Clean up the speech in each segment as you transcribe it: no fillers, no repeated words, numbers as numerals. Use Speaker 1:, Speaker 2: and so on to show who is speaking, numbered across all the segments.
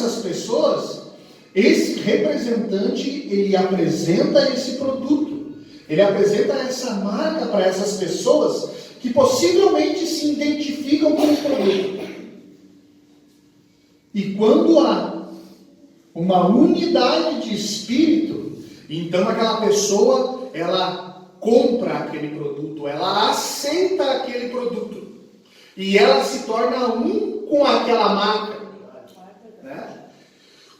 Speaker 1: essas pessoas, esse representante, ele apresenta esse produto, ele apresenta essa marca para essas pessoas que possivelmente se identificam com o produto. E quando há uma unidade de espírito, então aquela pessoa, ela compra aquele produto, ela aceita aquele produto, e ela se torna um com aquela marca, né?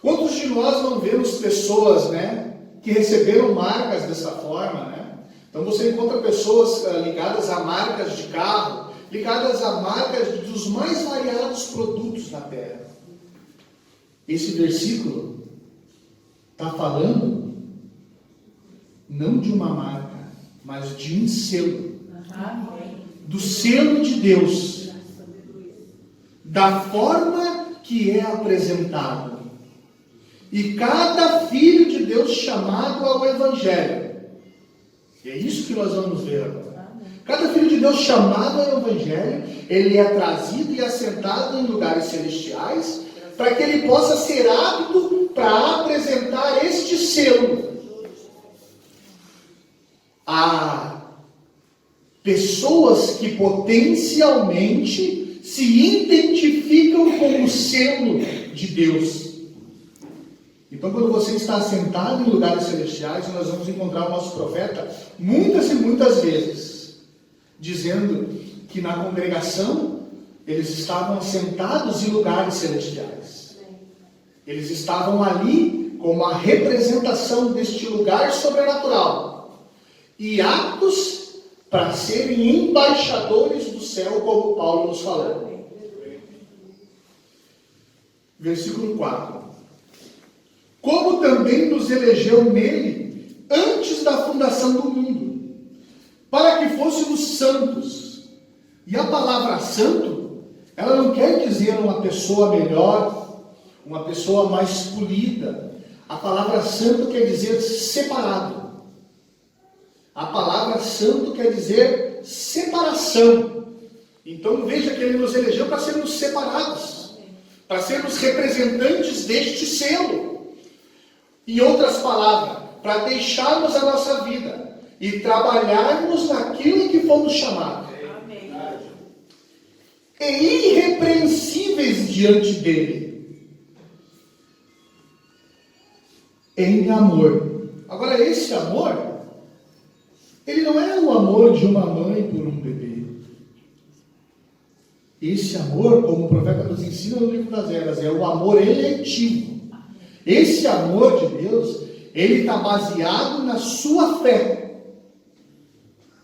Speaker 1: Quantos de nós não vemos pessoas, né, que receberam marcas dessa forma, né? Então você encontra pessoas ligadas a marcas de carro, ligadas a marcas dos mais variados produtos na terra. Esse versículo está falando não de uma marca, mas de um selo. Do selo de Deus, da forma que é apresentado. E cada filho de Deus chamado ao Evangelho. E é isso que nós vamos ver agora. Cada filho de Deus chamado ao Evangelho, ele é trazido e assentado em lugares celestiais, para que ele possa ser apto para apresentar este selo a pessoas que potencialmente se identificam com o selo de Deus. Então, quando você está assentado em lugares celestiais, nós vamos encontrar o nosso profeta muitas e muitas vezes dizendo que na congregação eles estavam assentados em lugares celestiais. Eles estavam ali como a representação deste lugar sobrenatural e aptos para serem embaixadores do céu, como Paulo nos falou. Versículo 4. Como também nos elegeu nele antes da fundação do mundo, para que fôssemos santos. E a palavra santo, ela não quer dizer uma pessoa melhor, uma pessoa mais polida. A palavra santo quer dizer separado. A palavra santo quer dizer separação. Então veja que ele nos elegeu para sermos separados, para sermos representantes deste selo. Em outras palavras, para deixarmos a nossa vida e trabalharmos naquilo que fomos chamados. Amém. E irrepreensíveis diante dele, em amor. Agora, esse amor, ele não é o amor de uma mãe por um bebê. Esse amor, como o profeta nos ensina no livro das Eras, é o amor eletivo. Esse amor de Deus, ele está baseado na sua fé,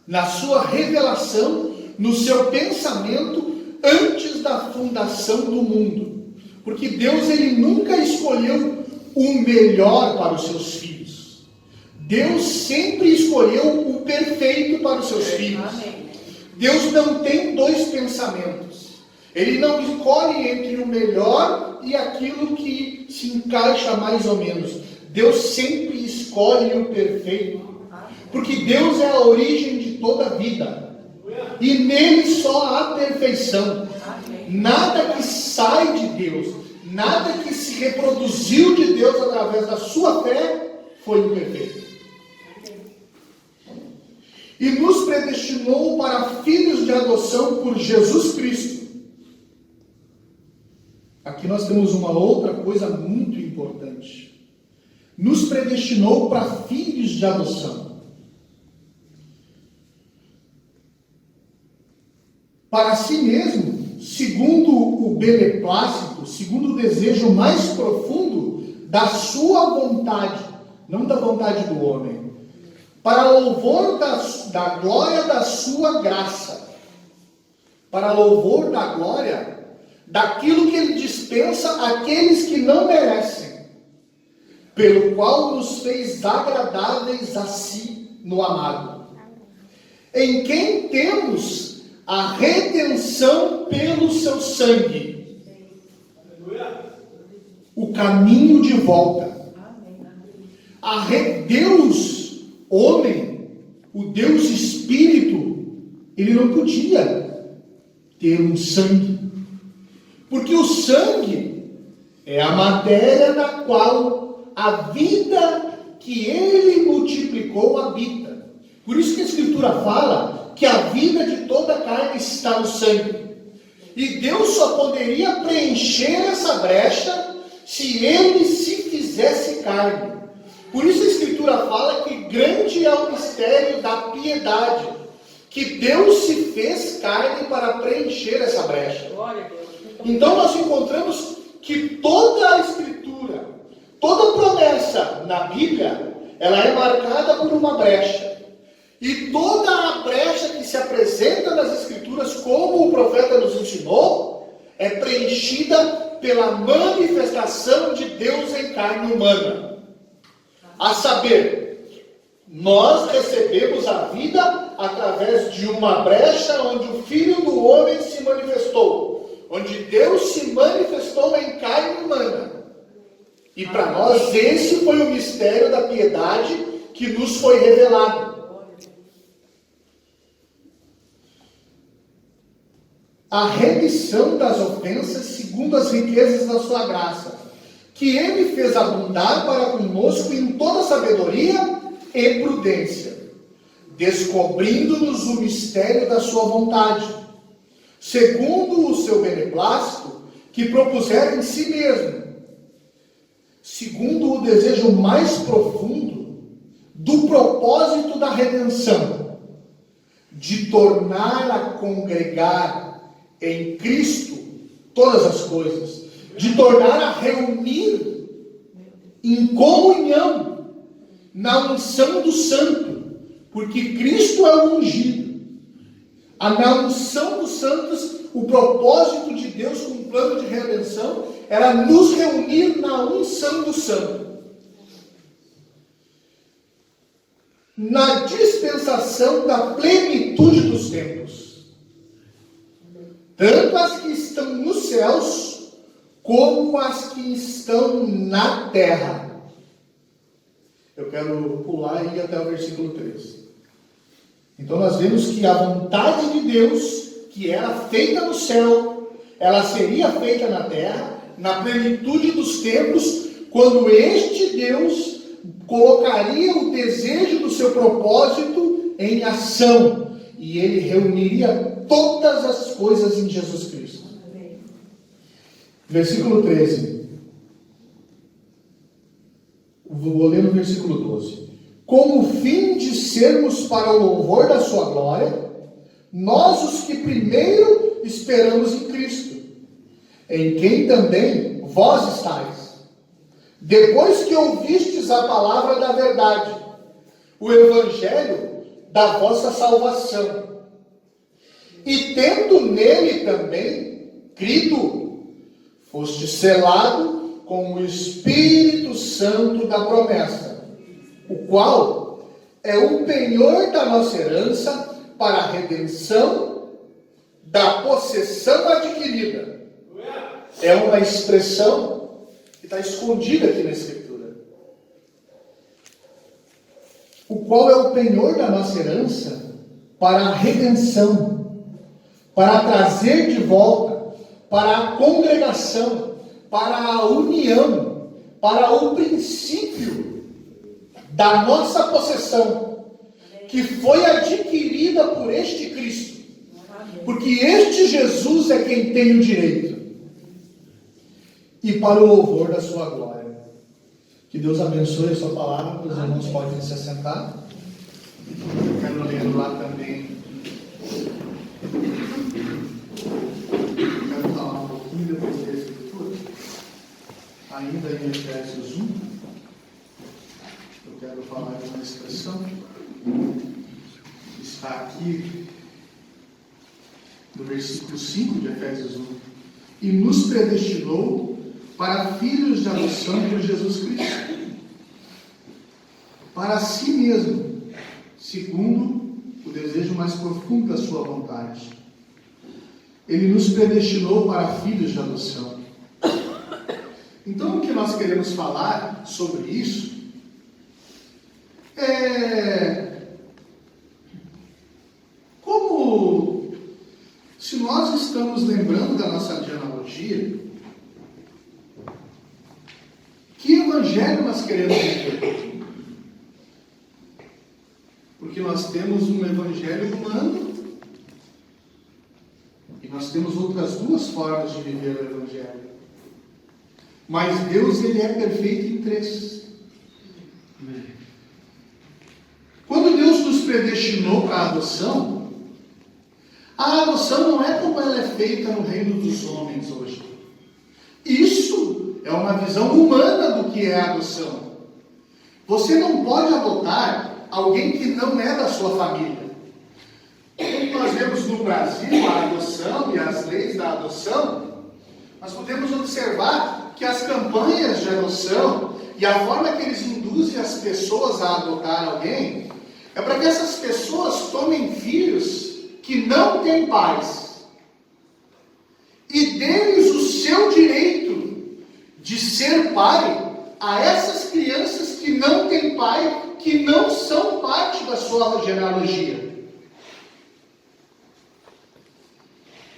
Speaker 1: na sua revelação, no seu pensamento antes da fundação do mundo. Porque Deus, ele nunca escolheu o melhor para os seus filhos. Deus sempre escolheu o perfeito para os seus filhos. Deus não tem dois pensamentos. Ele não escolhe entre o melhor e aquilo que se encaixa mais ou menos. Deus sempre escolhe o perfeito. Porque Deus é a origem de toda a vida. E nele só há perfeição. Nada que sai de Deus, nada que se reproduziu de Deus através da sua fé, foi imperfeito. E nos predestinou para filhos de adoção por Jesus Cristo. Aqui nós temos uma outra coisa muito importante. Nos predestinou para filhos de adoção. Para si mesmo, segundo o beneplácito, segundo o desejo mais profundo da sua vontade, não da vontade do homem, para louvor da glória da sua graça, para louvor da glória daquilo que ele dispensa àqueles que não merecem, pelo qual nos fez agradáveis a si no amado, em quem temos a redenção pelo seu sangue, o caminho de volta. Deus, homem, o Deus Espírito, ele não podia ter um sangue, porque o sangue, É a matéria na qual a vida que ele multiplicou habita. Por isso que a Escritura fala que a vida de toda carne está no sangue. E Deus só poderia preencher essa brecha se ele se fizesse carne. Por isso a Escritura fala que grande é o mistério da piedade, que Deus se fez carne para preencher essa brecha. Então nós encontramos que toda a Escritura, toda promessa na Bíblia, ela é marcada por uma brecha. E toda a brecha que se apresenta nas Escrituras, como o profeta nos ensinou, é preenchida pela manifestação de Deus em carne humana. A saber, nós recebemos a vida através de uma brecha onde o Filho do Homem se manifestou, onde Deus se manifestou em carne humana. E para nós esse foi o mistério da piedade que nos foi revelado. A remissão das ofensas segundo as riquezas da sua graça, que ele fez abundar para conosco em toda sabedoria e prudência, descobrindo-nos o mistério da sua vontade, segundo o seu beneplácito, que propusera em si mesmo, segundo o desejo mais profundo do propósito da redenção, de tornar a congregar em Cristo todas as coisas, de tornar a reunir em comunhão na unção do santo, porque Cristo é o ungido. Na unção dos santos, o propósito de Deus com o plano de redenção era nos reunir na unção do santo. Na dispensação da plenitude dos tempos, tanto as que estão nos céus, como as que estão na terra. Eu quero pular e ir até o versículo 13. Então nós vemos que a vontade de Deus, que era feita no céu, ela seria feita na terra, na plenitude dos tempos, quando este Deus colocaria o desejo do seu propósito em ação, e ele reuniria todas as coisas em Jesus Cristo. Versículo 13. Vou ler no versículo 12. Com o fim de sermos para o louvor da sua glória, nós os que primeiro esperamos em Cristo, em quem também vós estáis, depois que ouvistes a palavra da verdade, o evangelho da vossa salvação, e tendo nele também crido, foste selado com o Espírito Santo da promessa, o qual é o penhor da nossa herança para a redenção da possessão adquirida. É uma expressão que está escondida aqui na Escritura. O qual é o penhor da nossa herança para a redenção, para trazer de volta, para a congregação, para a união, para o princípio da nossa possessão, que foi adquirida por este Cristo. Porque este Jesus é quem tem o direito. E para o louvor da sua glória. Que Deus abençoe a sua palavra. Os irmãos podem se assentar. Eu quero ler lá também. Eu quero falar um pouquinho depois da Escritura. Ainda em Efésios 1. Eu quero falar de uma expressão que está aqui no versículo 5 de Efésios 1. E nos predestinou para filhos de adoção por Jesus Cristo, para si mesmo, segundo o desejo mais profundo da sua vontade. Ele nos predestinou para filhos de adoção. Então, o que nós queremos falar sobre isso é como, se nós estamos lembrando da nossa genealogia, evangelho nós queremos viver? Porque nós temos um evangelho humano e nós temos outras duas formas de viver o evangelho. Mas Deus, ele é perfeito em três. Quando Deus nos predestinou para a adoção não é como ela é feita no reino dos homens hoje. Isso é uma visão humana do que é a adoção. Você não pode adotar alguém que não é da sua família. Quando nós vemos no Brasil a adoção e as leis da adoção, nós podemos observar que as campanhas de adoção e a forma que eles induzem as pessoas a adotar alguém é para que essas pessoas tomem filhos que não têm pais e deles o seu direito de ser pai a essas crianças que não têm pai, que não são parte da sua genealogia.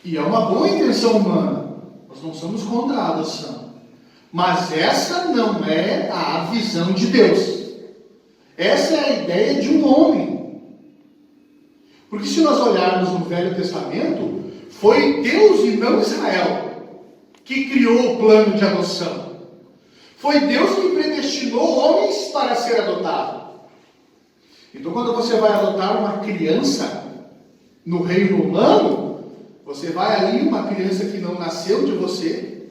Speaker 1: E é uma boa intenção humana, nós não somos contra a adoção, mas essa não é a visão de Deus. Essa é a ideia de um homem. Porque se nós olharmos no Velho Testamento, foi Deus e não Israel que criou o plano de adoção. Foi Deus que predestinou homens para ser adotado. Então, quando você vai adotar uma criança no reino humano, você vai ali, uma criança que não nasceu de você,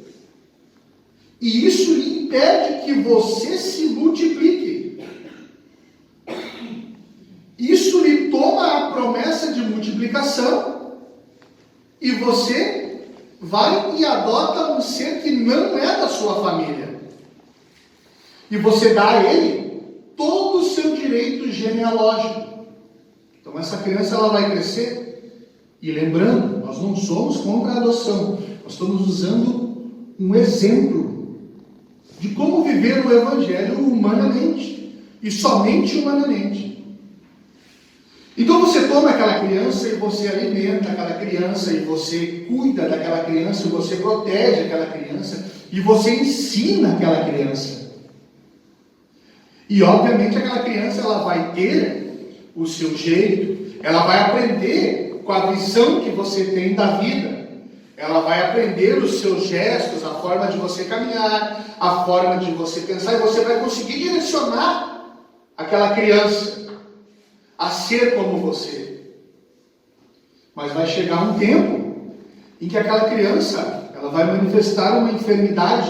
Speaker 1: e isso impede que você se multiplique. Isso lhe toma a promessa de multiplicação e você vai e adota um ser que não é da sua família. E você dá a ele todo o seu direito genealógico. Então essa criança ela vai crescer. E lembrando, nós não somos contra a adoção. Nós estamos usando um exemplo de como viver o evangelho humanamente. E somente humanamente. Então você toma aquela criança e você alimenta aquela criança, e você cuida daquela criança, e você protege aquela criança, e você ensina aquela criança. E obviamente aquela criança ela vai ter o seu jeito, ela vai aprender com a visão que você tem da vida. Ela vai aprender os seus gestos, a forma de você caminhar, a forma de você pensar, e você vai conseguir direcionar aquela criança a ser como você. Mas vai chegar um tempo em que aquela criança ela vai manifestar uma enfermidade,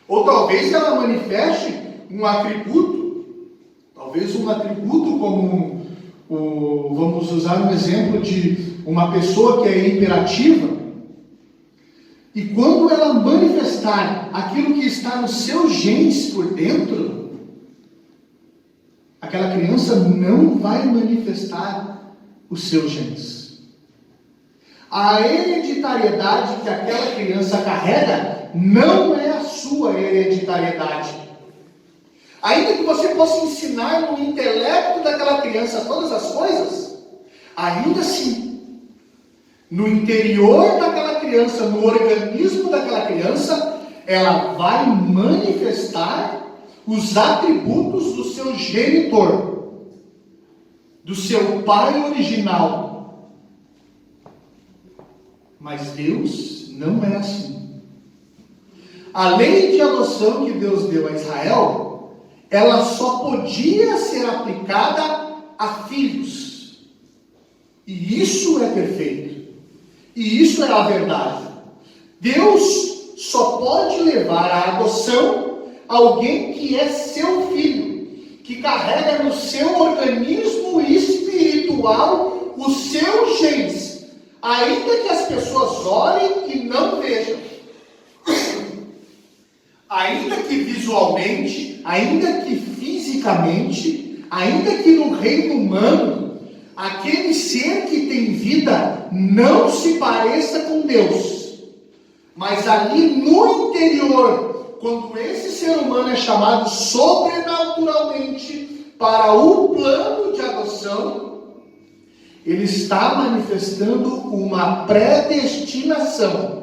Speaker 1: ou talvez ela manifeste um atributo, talvez um atributo como vamos usar um exemplo de uma pessoa que é hiperativa, e quando ela manifestar aquilo que está nos seus genes por dentro, aquela criança não vai manifestar os seus genes. A hereditariedade que aquela criança carrega não é a sua hereditariedade. Ainda que você possa ensinar no intelecto daquela criança todas as coisas, ainda assim, no interior daquela criança, no organismo daquela criança, ela vai manifestar os atributos do seu genitor, do seu pai original. Mas Deus não é assim. A lei de adoção que Deus deu a Israel, ela só podia ser aplicada a filhos. E isso é perfeito. E isso é a verdade. Deus só pode levar à adoção alguém que é seu filho, que carrega no seu organismo espiritual os seus genes, ainda que as pessoas olhem e não vejam, ainda que visualmente, ainda que fisicamente, ainda que no reino humano, aquele ser que tem vida não se pareça com Deus, mas ali no interior, quando esse ser humano é chamado sobrenaturalmente para o plano de adoção, ele está manifestando uma predestinação.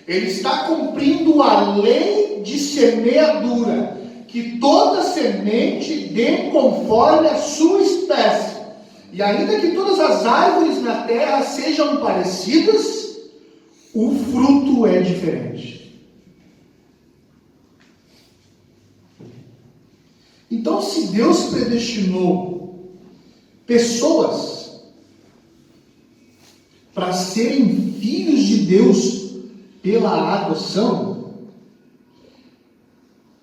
Speaker 1: Ele está cumprindo a lei de semeadura. que toda semente dê conforme a sua espécie. E ainda que todas as árvores na terra sejam parecidas, o fruto é diferente. Então, se Deus predestinou pessoas para serem filhos de Deus pela adoção,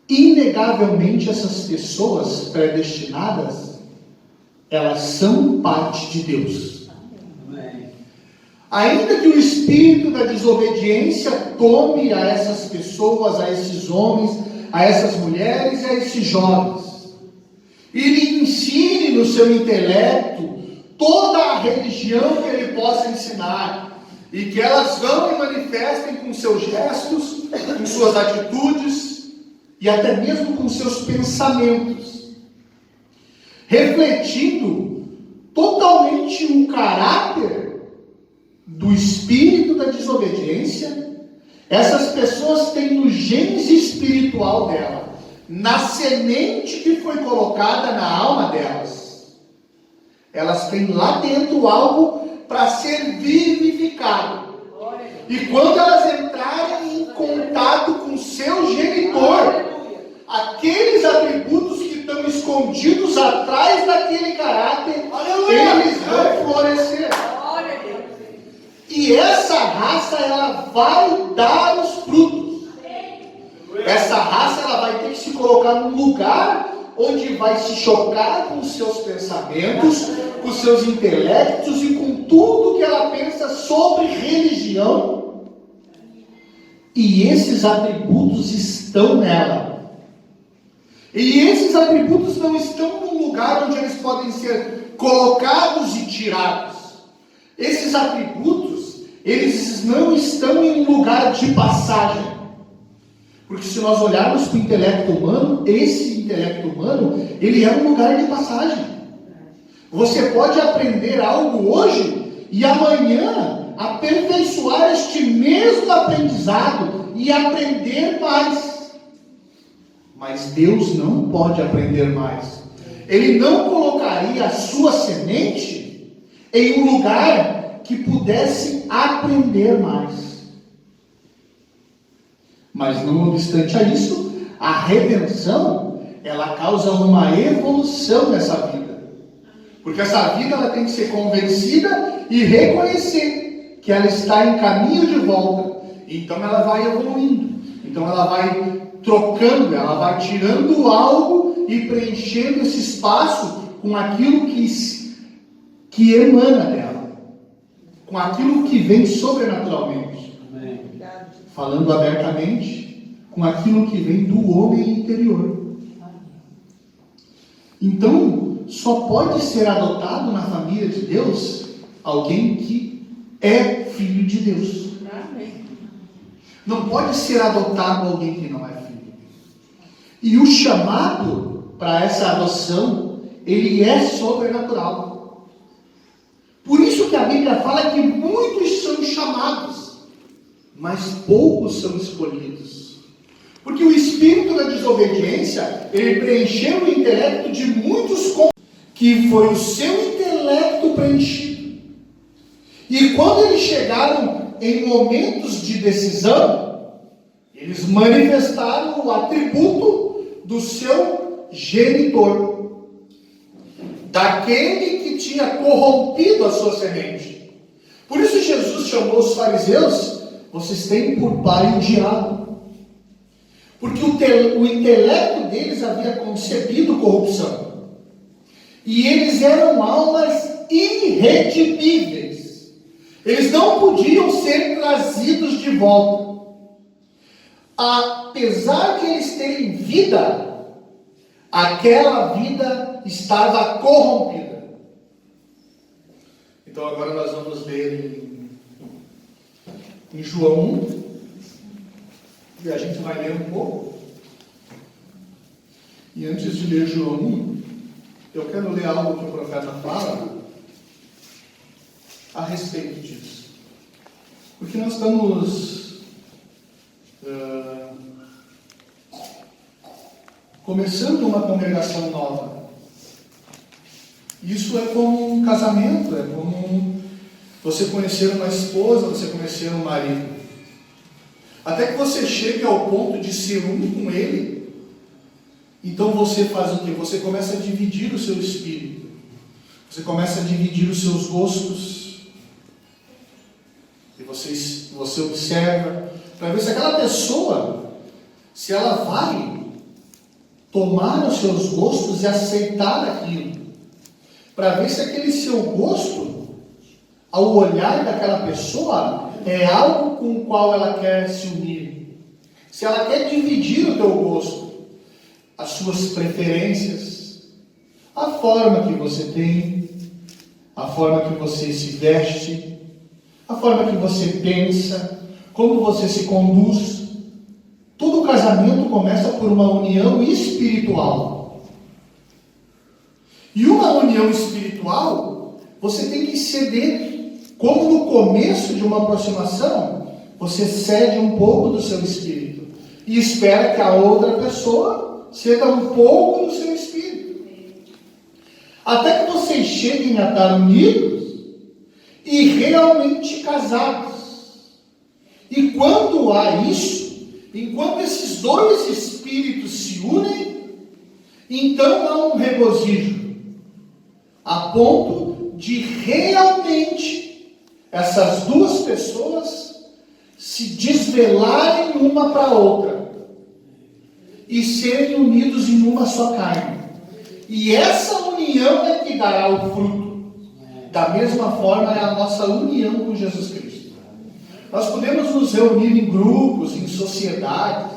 Speaker 1: inegavelmente essas pessoas predestinadas, elas são parte de Deus. Amém. Ainda que o espírito da desobediência tome a essas pessoas, a esses homens, a essas mulheres e a esses jovens, e lhe ensine no seu intelecto toda a religião que ele possa ensinar, e que elas vão e manifestem com seus gestos, com suas atitudes, e até mesmo com seus pensamentos, refletindo totalmente o caráter do espírito da desobediência. Essas pessoas têm no gênese espiritual dela, na semente que foi colocada na alma delas, elas têm lá dentro algo para ser vivificado. E quando elas entrarem em contato com seu genitor, aqueles atributos que estão escondidos atrás daquele caráter, eles vão florescer. E essa raça, ela vai dar os frutos. Essa raça, ela vai ter que se colocar num lugar onde vai se chocar com os seus pensamentos, com os seus intelectos e com tudo que ela pensa sobre religião. E esses atributos estão nela. E esses atributos não estão num lugar onde eles podem ser colocados e tirados. Esses atributos, eles não estão em um lugar de passagem. Porque se nós olharmos para o intelecto humano, esse intelecto humano, ele é um lugar de passagem. Você pode aprender algo hoje e amanhã aperfeiçoar este mesmo aprendizado e aprender mais. Mas Deus não pode aprender mais. Ele não colocaria a sua semente em um lugar que pudesse aprender mais. Mas não obstante a isso, a redenção, ela causa uma evolução nessa vida. Porque essa vida, ela tem que ser convencida e reconhecer que ela está em caminho de volta. Então ela vai evoluindo. Então ela vai trocando, ela vai tirando algo e preenchendo esse espaço com aquilo que emana dela, com aquilo que vem sobrenaturalmente. Amém. Falando abertamente, com aquilo que vem do homem interior. Então, só pode ser adotado na família de Deus alguém que é filho de Deus. Amém. Não pode ser adotado alguém que não é filho. E o chamado para essa adoção, ele é sobrenatural. Por isso que a Bíblia fala que muitos são chamados, mas poucos são escolhidos. Porque o espírito da desobediência, ele preencheu o intelecto de muitos, que foi o seu intelecto preenchido. E quando eles chegaram em momentos de decisão, eles manifestaram o atributo do seu genitor, daquele que tinha corrompido a sua semente. Por isso Jesus chamou os fariseus: vocês têm por pai o diabo, porque o intelecto deles havia concebido corrupção, e eles eram almas irredimíveis, eles não podiam ser trazidos de volta. Apesar de eles terem vida, aquela vida estava corrompida. Então agora nós vamos ler em João 1, e a gente vai ler um pouco. E antes de ler João 1, eu quero ler algo que o profeta fala a respeito disso. Porque nós estamos começando uma congregação nova. Isso é como um casamento, é como você conhecer uma esposa, você conhecer um marido. Até que você chegue ao ponto de ser um com ele, então você faz o quê? Você começa a dividir o seu espírito. Você começa a dividir os seus gostos. E você observa, para ver se aquela pessoa, se ela vai tomar os seus gostos e aceitar aquilo. Para ver se aquele seu gosto, ao olhar daquela pessoa, é algo com o qual ela quer se unir. Se ela quer dividir o teu gosto, as suas preferências, a forma que você tem, a forma que você se veste, a forma que você pensa, como você se conduz. Todo casamento começa por uma união espiritual. E uma união espiritual, você tem que ceder. Como no começo de uma aproximação, você cede um pouco do seu espírito e espera que a outra pessoa ceda um pouco do seu espírito. Até que vocês cheguem a estar unidos e realmente casados. E quando há isso, enquanto esses dois espíritos se unem, então há um regozijo, a ponto de realmente essas duas pessoas se desvelarem uma para a outra e serem unidos em uma só carne. E essa união é que dará o fruto. Da mesma forma é a nossa união com Jesus Cristo. Nós podemos nos reunir em grupos, em sociedades,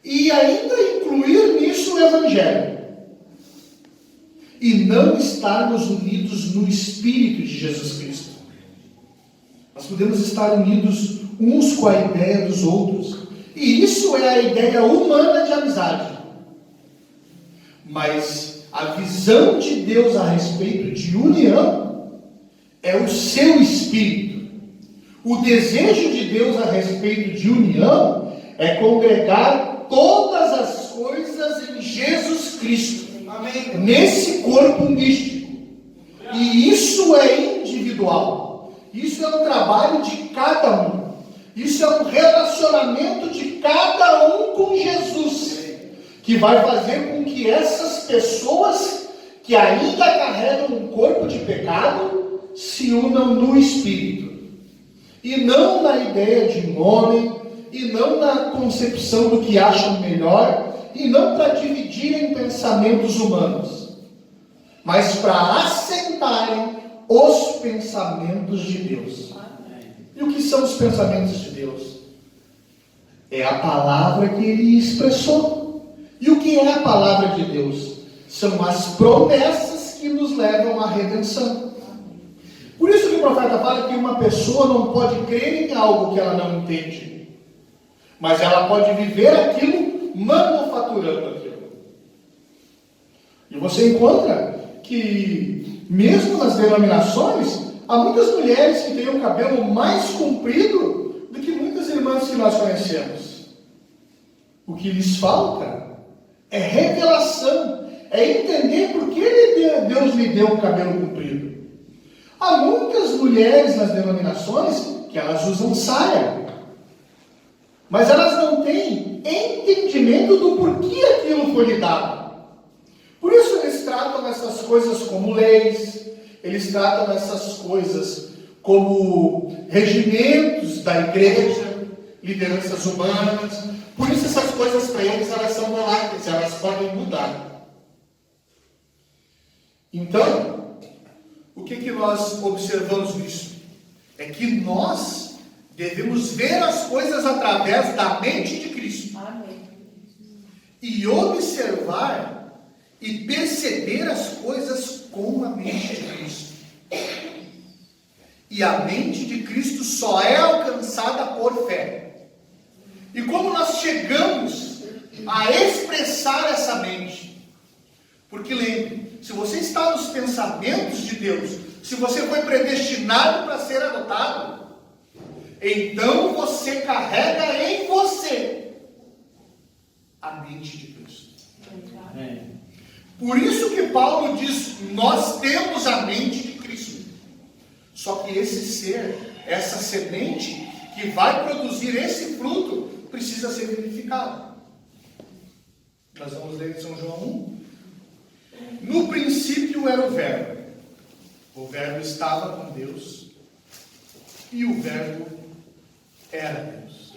Speaker 1: e ainda incluir nisso o Evangelho. E não estarmos unidos no Espírito de Jesus Cristo. Nós podemos estar unidos uns com a ideia dos outros. E isso é a ideia humana de amizade. Mas a visão de Deus a respeito de união é o seu Espírito. O desejo de Deus a respeito de união é congregar todas as coisas em Jesus Cristo. Amém. Nesse corpo místico. E isso é individual. Isso é um trabalho de cada um. Isso é um relacionamento de cada um com Jesus, que vai fazer com que essas pessoas que ainda carregam um corpo de pecado se unam no Espírito. E não na ideia de nome, e não na concepção do que acham melhor, e não para dividirem pensamentos humanos, mas para assentarem os pensamentos de Deus. E o que são os pensamentos de Deus? É a palavra que Ele expressou. E o que é a palavra de Deus? São as promessas que nos levam à redenção. Por isso que o profeta fala que uma pessoa não pode crer em algo que ela não entende, mas ela pode viver aquilo manufaturando aquilo. E você encontra que, mesmo nas denominações, há muitas mulheres que têm o cabelo mais comprido do que muitas irmãs que nós conhecemos. O que lhes falta é revelação, é entender por que Deus lhe deu o cabelo comprido. Há muitas mulheres nas denominações que elas usam saia, mas elas não têm entendimento do porquê aquilo foi lhe dado. Por isso eles tratam essas coisas como leis, eles tratam essas coisas como regimentos da igreja, lideranças humanas. Por isso essas coisas para eles elas são voláteis, elas podem mudar. Então, o que nós observamos nisso? É que nós devemos ver as coisas através da mente de Cristo. Amém. E observar e perceber as coisas com a mente de Cristo. E a mente de Cristo só é alcançada por fé. E como nós chegamos a expressar essa mente? Porque lembre, se você está nos pensamentos de Deus, se você foi predestinado para ser adotado, então você carrega em você a mente de Cristo. Por isso que Paulo diz, nós temos a mente de Cristo. Só que esse ser, essa semente que vai produzir esse fruto, precisa ser verificado. Nós vamos ler em São João 1. No princípio era o Verbo. O Verbo estava com Deus. E o Verbo era Deus.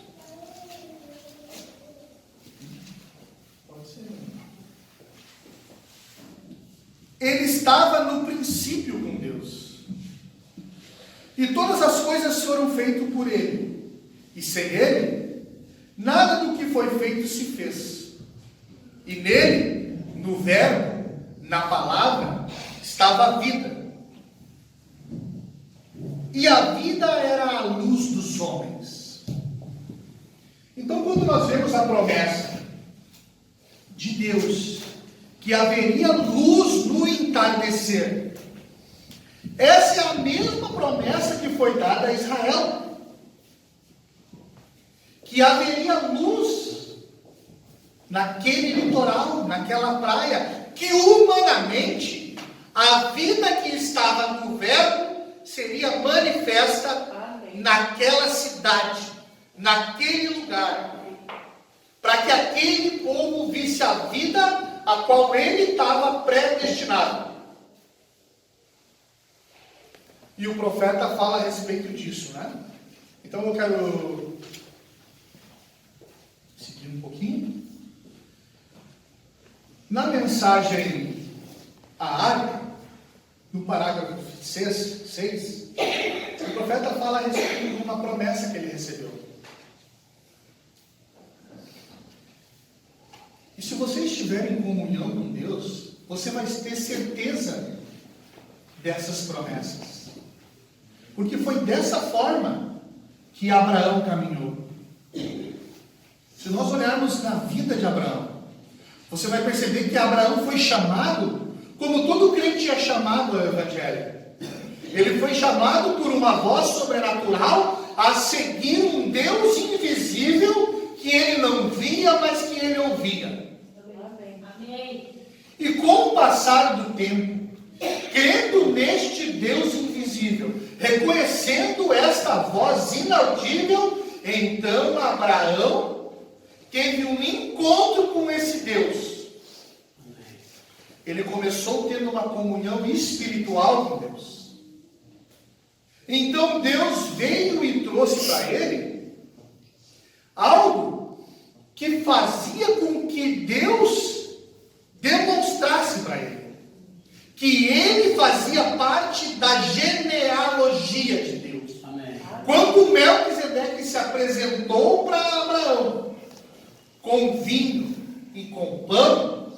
Speaker 1: Pode ser. Ele estava no princípio com Deus. E todas as coisas foram feitas por Ele. E sem Ele, nada do que foi feito se fez. E nele, no Verbo, na palavra, estava a vida. E a vida era a luz dos homens. Então, quando nós vemos a promessa de Deus, que haveria luz no entardecer, essa é a mesma promessa que foi dada a Israel. Que haveria luz naquele litoral, naquela praia, que humanamente a vida que estava no Verbo seria manifesta naquela cidade, naquele lugar, para que aquele povo visse a vida a qual ele estava predestinado. E o profeta fala a respeito disso, né? Então eu quero seguir um pouquinho. Na mensagem à Arca, no parágrafo 6, o profeta fala a respeito de uma promessa que ele recebeu. E se você estiver em comunhão com Deus, você vai ter certeza dessas promessas. Porque foi dessa forma que Abraão caminhou. Se nós olharmos na vida de Abraão, você vai perceber que Abraão foi chamado, como todo crente é chamado ao Evangelho. Ele foi chamado por uma voz sobrenatural a seguir um Deus invisível que ele não via, mas que ele ouvia. Amém. E com o passar do tempo, crendo neste Deus invisível, reconhecendo esta voz inaudível, então Abraão teve um encontro com esse Deus. Ele começou tendo uma comunhão espiritual com Deus. Então Deus veio e trouxe para ele algo que fazia com que Deus demonstrasse para ele que ele fazia parte da genealogia de Deus. Amém. Quando Melquisedeque se apresentou para Abraão com vinho e com pão,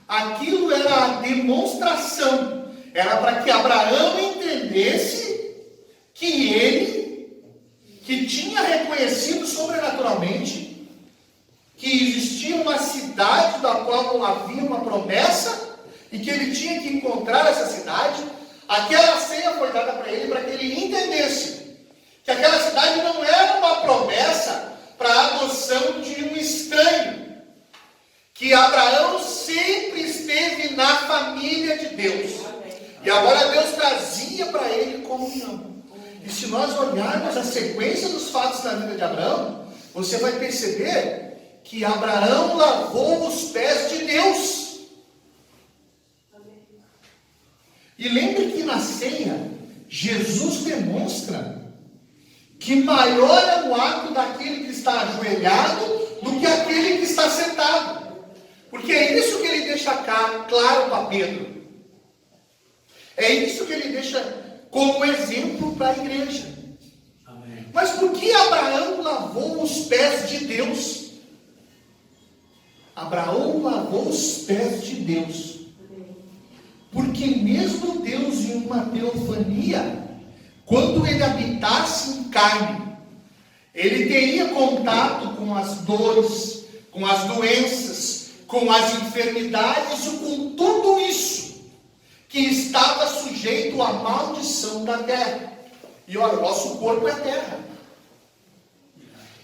Speaker 1: aquilo era a demonstração, era para que Abraão entendesse que ele, que tinha reconhecido sobrenaturalmente que existia uma cidade da qual não havia uma promessa, e que ele tinha que encontrar essa cidade, aquela ceia foi dada para ele, para que ele entendesse que aquela cidade não era uma promessa para a adoção de um estranho, que Abraão sempre esteve na família de Deus, e agora Deus trazia para ele comunhão. E se nós olharmos a sequência dos fatos da vida de Abraão, você vai perceber que Abraão lavou os pés de Deus. E lembre que na ceia, Jesus demonstra que maior é o ato daquele que está ajoelhado do que aquele que está sentado. Porque é isso que ele deixa claro para Pedro. É isso que ele deixa como exemplo para a igreja. Amém. Mas por que Abraão lavou os pés de Deus? Abraão lavou os pés de Deus. Porque mesmo Deus em uma teofania, quando ele habitasse em carne, ele teria contato com as dores, com as doenças, com as enfermidades, com tudo isso que estava sujeito à maldição da terra. E olha, o nosso corpo é a terra.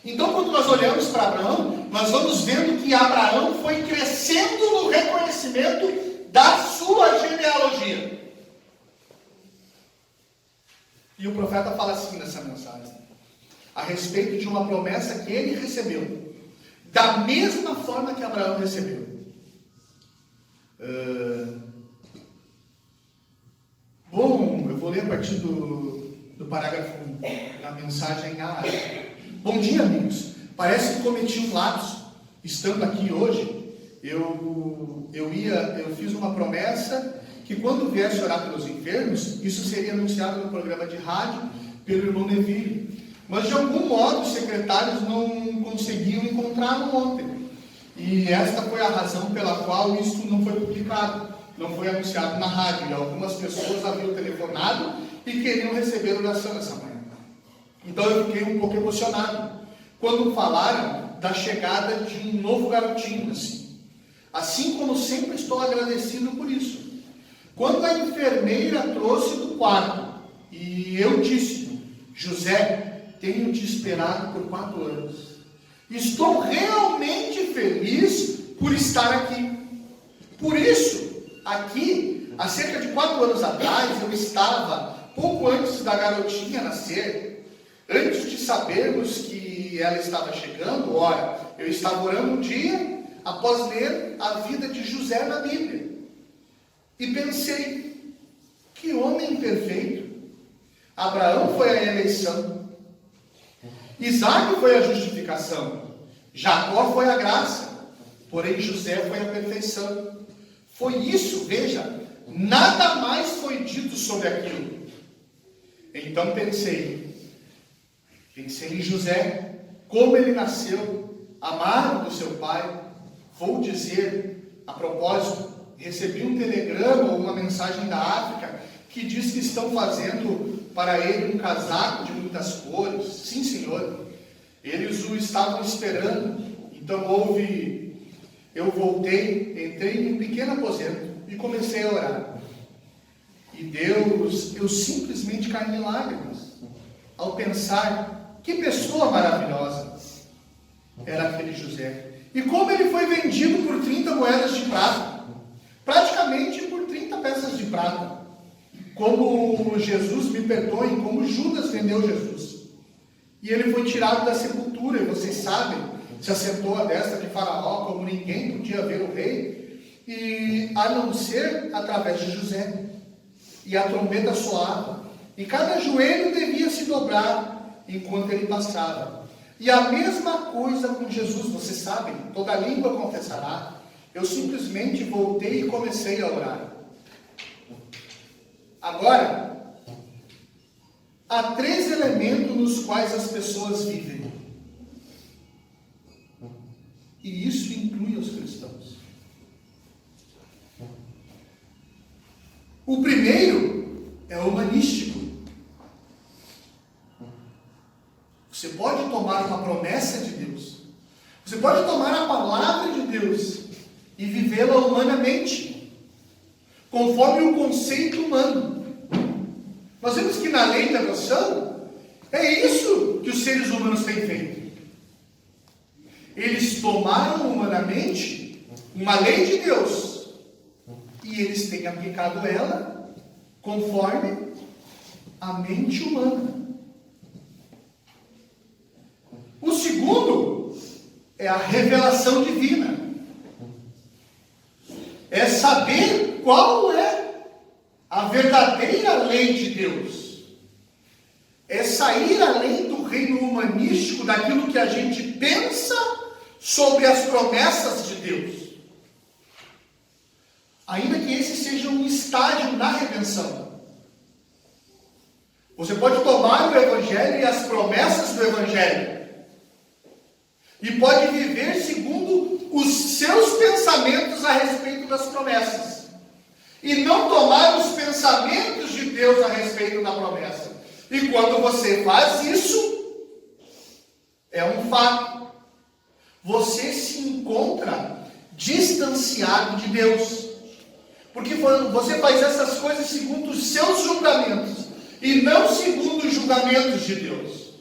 Speaker 1: Então, quando nós olhamos para Abraão, nós vamos vendo que Abraão foi crescendo no reconhecimento da sua genealogia. E o profeta fala assim nessa mensagem, a respeito de uma promessa que ele recebeu, da mesma forma que Abraão recebeu. Bom, eu vou ler a partir do parágrafo 1, na mensagem A. Bom dia, amigos. Parece que cometi um lapso. Estando aqui hoje, eu fiz uma promessa que quando viesse orar pelos enfermos, isso seria anunciado no programa de rádio pelo irmão Neville. Mas de algum modo os secretários não conseguiam encontrá-lo ontem. E esta foi a razão pela qual isso não foi publicado, não foi anunciado na rádio. E algumas pessoas haviam telefonado e queriam receber oração nessa manhã. Então eu fiquei um pouco emocionado quando falaram da chegada de um novo garotinho, assim como sempre estou agradecido por isso. Quando a enfermeira trouxe do quarto e eu disse, José, tenho te esperado por 4 anos. Estou realmente feliz por estar aqui. Por isso, aqui, há cerca de 4 anos atrás, eu estava, pouco antes da garotinha nascer, antes de sabermos que ela estava chegando, ora, eu estava orando um dia, após ler a vida de José na Bíblia. E pensei, que homem perfeito. Abraão foi a eleição. Isaac foi a justificação. Jacó foi a graça. Porém, José foi a perfeição. Foi isso, veja, nada mais foi dito sobre aquilo. Então pensei em José, como ele nasceu, amado do seu pai. Vou dizer, a propósito, recebi um telegrama ou uma mensagem da África que diz que estão fazendo para ele um casaco de muitas cores. Sim, senhor. Eles o estavam esperando. Então eu voltei, entrei em um pequeno aposento e comecei a orar. E Deus, eu simplesmente caí em lágrimas ao pensar que pessoa maravilhosa era aquele José. E como ele foi vendido por 30 moedas de prata, praticamente por 30 peças de prata. Como Jesus, me perdoem, como Judas vendeu Jesus. E ele foi tirado da sepultura, e vocês sabem, se assentou à destra de Faraó, como ninguém podia ver o rei, e a não ser através de José. E a trombeta soava, e cada joelho devia se dobrar enquanto ele passava. E a mesma coisa com Jesus, vocês sabem, toda língua confessará. Eu simplesmente voltei e comecei a orar. Agora, há 3 elementos nos quais as pessoas vivem. E isso inclui os cristãos. O primeiro é humanístico. Você pode tomar uma promessa de Deus. Você pode tomar a palavra de Deus e vivê-la humanamente, conforme o conceito humano. Nós vemos que na lei da adoção, é isso que os seres humanos têm feito. Eles tomaram humanamente uma lei de Deus e eles têm aplicado ela conforme a mente humana. O segundo é a revelação divina. É saber qual é a verdadeira lei de Deus. É sair além do reino humanístico, daquilo que a gente pensa sobre as promessas de Deus. Ainda que esse seja um estágio na redenção. Você pode tomar o Evangelho e as promessas do Evangelho e pode viver segundo os seus pensamentos a respeito das promessas. E não tomar os pensamentos de Deus a respeito da promessa. E quando você faz isso, é um fato. Você se encontra distanciado de Deus. Porque você faz essas coisas segundo os seus julgamentos e não segundo os julgamentos de Deus.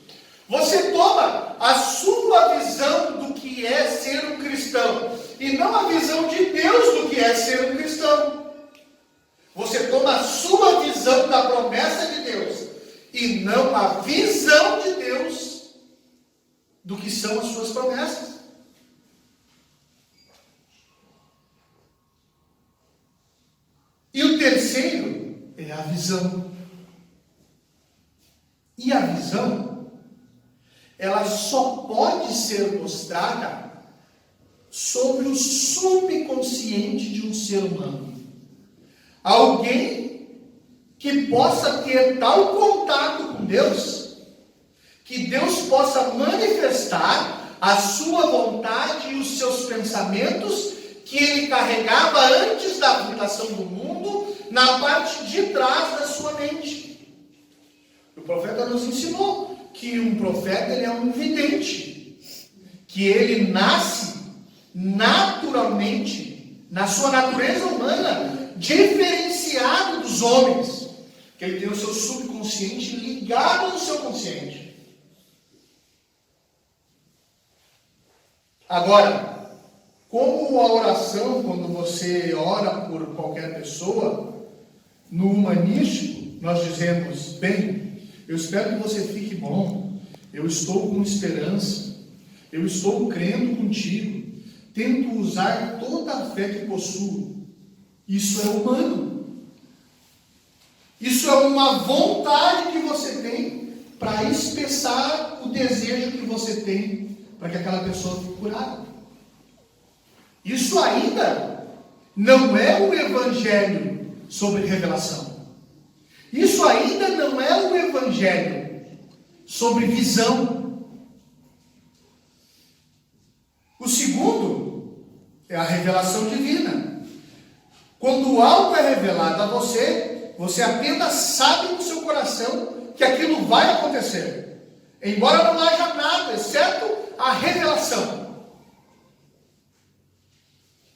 Speaker 1: Você toma a sua visão do que é ser um cristão e não a visão de Deus do que é ser um cristão. Você toma a sua visão da promessa de Deus e não a visão de Deus do que são as suas promessas. E o terceiro é a visão. E a visão, ela só pode ser mostrada sobre o subconsciente de um ser humano. Alguém que possa ter tal contato com Deus, que Deus possa manifestar a sua vontade e os seus pensamentos que ele carregava antes da fundação do mundo, na parte de trás da sua mente. O profeta nos ensinou que um profeta ele é um vidente, que ele nasce naturalmente, na sua natureza humana, diferenciado dos homens, que ele tem o seu subconsciente ligado ao seu consciente. Agora, como a oração, quando você ora por qualquer pessoa, no humanístico, nós dizemos, bem, eu espero que você fique bom, eu estou com esperança, eu estou crendo contigo, tento usar toda a fé que possuo. Isso é humano. Isso é uma vontade que você tem para expressar o desejo que você tem para que aquela pessoa fique curada. Isso ainda não é o evangelho sobre revelação. Isso ainda não é o evangelho sobre visão. O segundo é a revelação divina. Quando algo é revelado a você, você apenas sabe no seu coração que aquilo vai acontecer, embora não haja nada, exceto a revelação.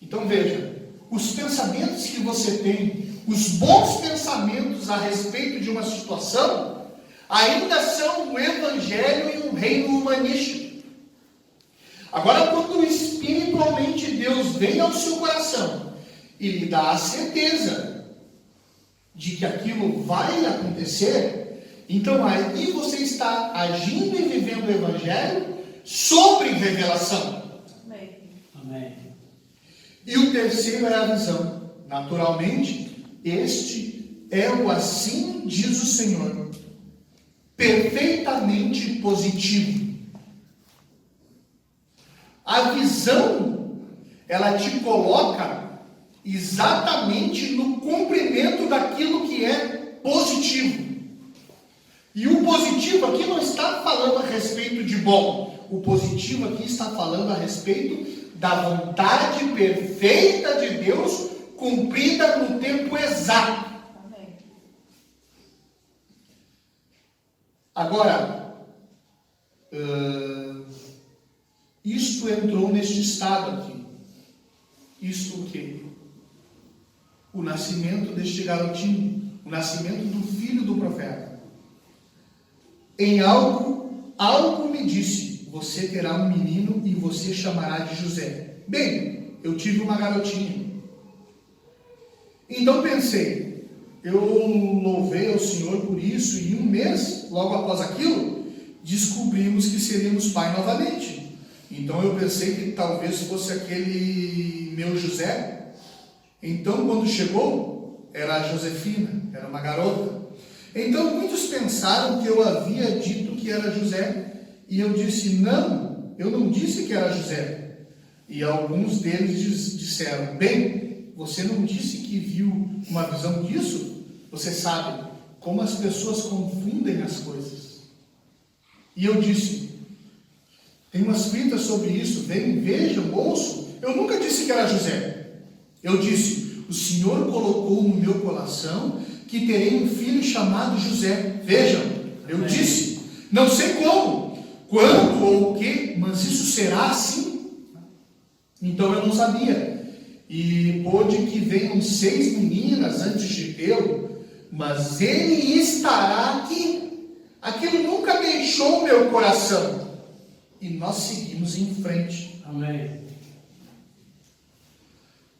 Speaker 1: Então veja, os pensamentos que você tem, os bons pensamentos a respeito de uma situação, ainda são um evangelho e um reino humanístico. Agora, quando espiritualmente Deus vem ao seu coração e lhe dá a certeza de que aquilo vai acontecer, então aí você está agindo e vivendo o evangelho sobre revelação.
Speaker 2: Amém.
Speaker 1: E o terceiro é a visão. Naturalmente, este é o assim diz o Senhor, perfeitamente positivo. A visão, ela te coloca exatamente no cumprimento daquilo que é positivo. E o positivo aqui não está falando a respeito de bom. O positivo aqui está falando a respeito da vontade perfeita de Deus, cumprida no tempo exato. Amém. Agora, isto entrou neste estado aqui. Isto o quê? O nascimento deste garotinho, o nascimento do filho do profeta. Em algo me disse, você terá um menino e você chamará de José. Bem, eu tive uma garotinha. Então pensei, eu louvei ao Senhor por isso, e um mês, logo após aquilo, descobrimos que seríamos pai novamente. Então eu pensei que talvez fosse aquele meu José. Então quando chegou, era a Josefina, era uma garota. Então muitos pensaram que eu havia dito que era José, e eu disse, não, eu não disse que era José. E alguns deles disseram, bem, você não disse que viu uma visão disso? Você sabe como as pessoas confundem as coisas. E eu disse, tem umas fitas sobre isso, vejam, ouçam. Eu nunca disse que era José. Eu disse, o Senhor colocou no meu coração que terei um filho chamado José. Vejam, eu disse, não sei como, quando ou o que, mas isso será assim. Então eu não sabia. E pôde que venham 6 meninas antes de tê-lo, mas ele estará aqui, Aquilo nunca deixou o meu coração. E nós seguimos em frente.
Speaker 2: Amém.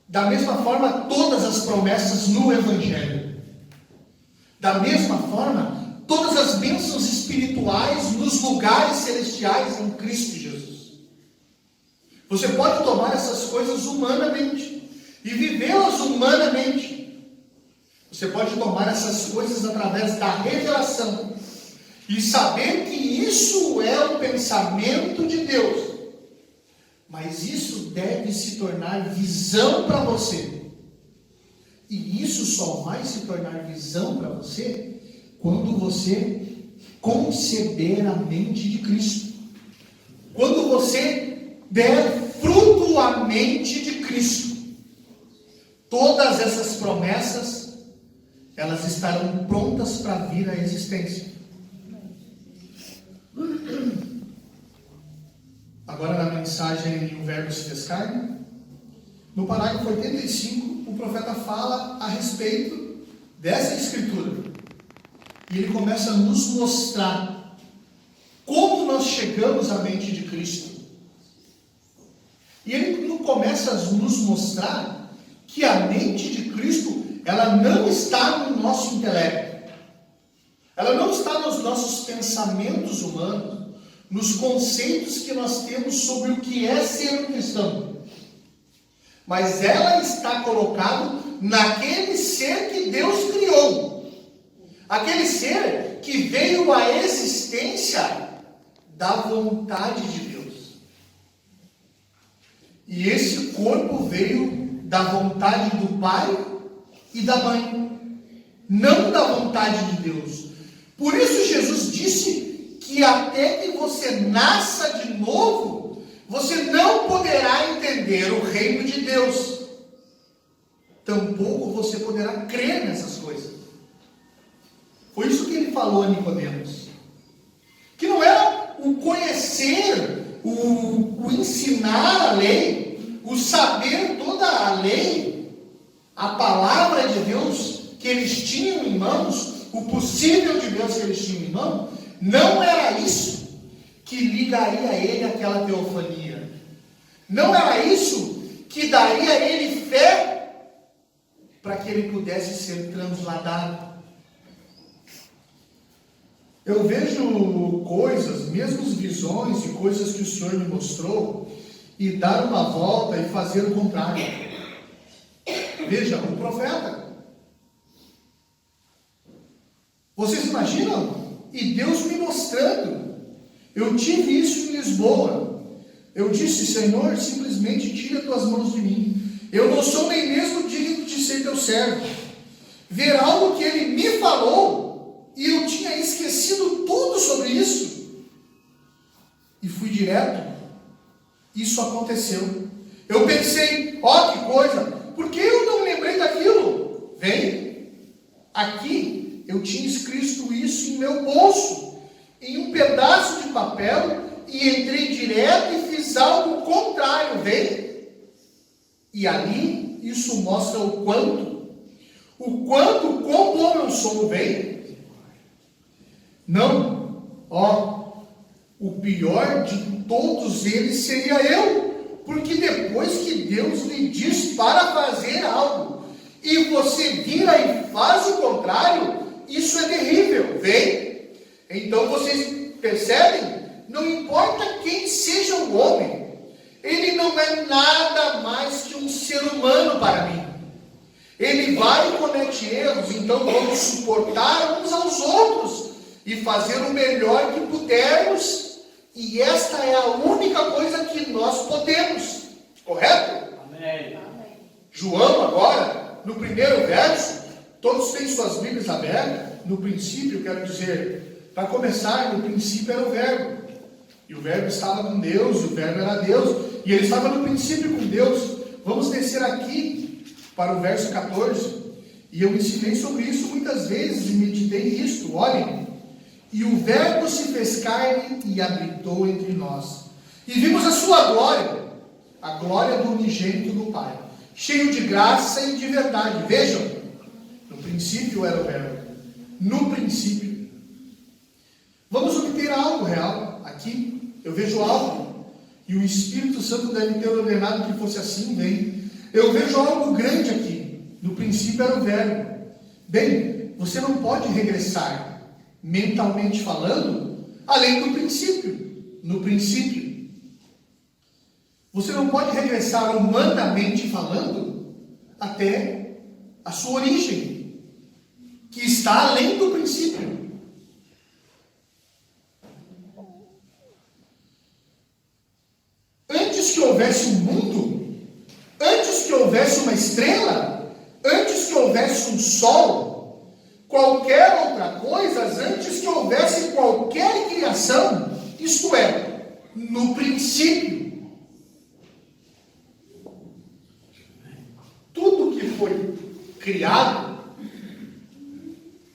Speaker 1: Da mesma forma, todas as promessas no Evangelho. Da mesma forma, todas as bênçãos espirituais nos lugares celestiais em Cristo Jesus. Você pode tomar essas coisas humanamente e vivê-las humanamente. Você pode tomar essas coisas através da revelação e saber que isso é o pensamento de Deus. Mas isso deve se tornar visão para você. E isso só vai se tornar visão para você quando você conceber a mente de Cristo. Quando você der fruto à mente de Cristo. Todas essas promessas, elas estarão prontas para vir à existência. Agora na mensagem O Verbo se fez carne, no parágrafo 85, o profeta fala a respeito dessa escritura. E ele começa a nos mostrar como nós chegamos à mente de Cristo. E ele começa a nos mostrar que a mente de Cristo, ela não está no nosso intelecto. Ela não está nos nossos pensamentos humanos, nos conceitos que nós temos sobre o que é ser um cristão. Mas ela está colocada naquele ser que Deus criou. Aquele ser que veio à existência da vontade de Deus. E esse corpo veio da vontade do pai e da mãe, não da vontade de Deus. Por isso Jesus disse que até que você nasça de novo, você não poderá entender o reino de Deus. Tampouco você poderá crer nessas coisas. Foi isso que ele falou a Nicodemos. Que não era o conhecer, o ensinar a lei, o saber toda a lei, a palavra de Deus que eles tinham em mãos, o possível de Deus que eles tinham em mão, não era isso que ligaria a ele àquela teofania. Não era isso que daria a ele fé para que ele pudesse ser transladado. Eu vejo coisas, mesmo visões e coisas que o Senhor me mostrou, e dar uma volta e fazer o contrário. Veja, o profeta. Vocês imaginam? E Deus me mostrando. Eu tive isso em Lisboa. Eu disse, Senhor, simplesmente tira tuas mãos de mim. Eu não sou nem mesmo digno de ser teu servo. Ver algo que ele me falou, e eu tinha esquecido tudo sobre isso. E fui direto. Isso aconteceu. Eu pensei, ó, que coisa, por que eu não lembrei daquilo? Vem, aqui eu tinha escrito isso em meu bolso, em um pedaço de papel, e entrei direto e fiz algo contrário, vem. E ali, isso mostra o quão bom eu sou, vem. Não, ó, o pior de todos eles seria eu, porque depois que Deus lhe diz para fazer algo, e você vira e faz o contrário, isso é terrível, vem? Então vocês percebem? Não importa quem seja o homem, ele não é nada mais que um ser humano para mim. Ele vai e comete erros, então vamos suportar uns aos outros, e fazer o melhor que pudermos. E esta é a única coisa que nós podemos. Correto?
Speaker 2: Amém.
Speaker 1: João agora, no primeiro verso, todos têm suas Bíblias abertas. No princípio, quero dizer, para começar, no princípio era o Verbo. E o Verbo estava com Deus, e o Verbo era Deus. E ele estava no princípio com Deus. Vamos descer aqui para o verso 14. E eu ensinei sobre isso muitas vezes e meditei nisto. Olhem. E o Verbo se fez carne e habitou entre nós. E vimos a sua glória, a glória do unigênito do Pai, cheio de graça e de verdade. Vejam, no princípio era o Verbo. No princípio. Vamos obter algo real aqui. Eu vejo algo. E o Espírito Santo deve ter ordenado que fosse assim, bem. Eu vejo algo grande aqui. No princípio era o Verbo. Bem, você não pode regressar, mentalmente falando, além do princípio. No princípio. Você não pode regressar humanamente falando até a sua origem, que está além do princípio. Antes que houvesse um mundo, antes que houvesse uma estrela, antes que houvesse um sol, qualquer outra coisa, antes que houvesse qualquer criação, isto é, no princípio,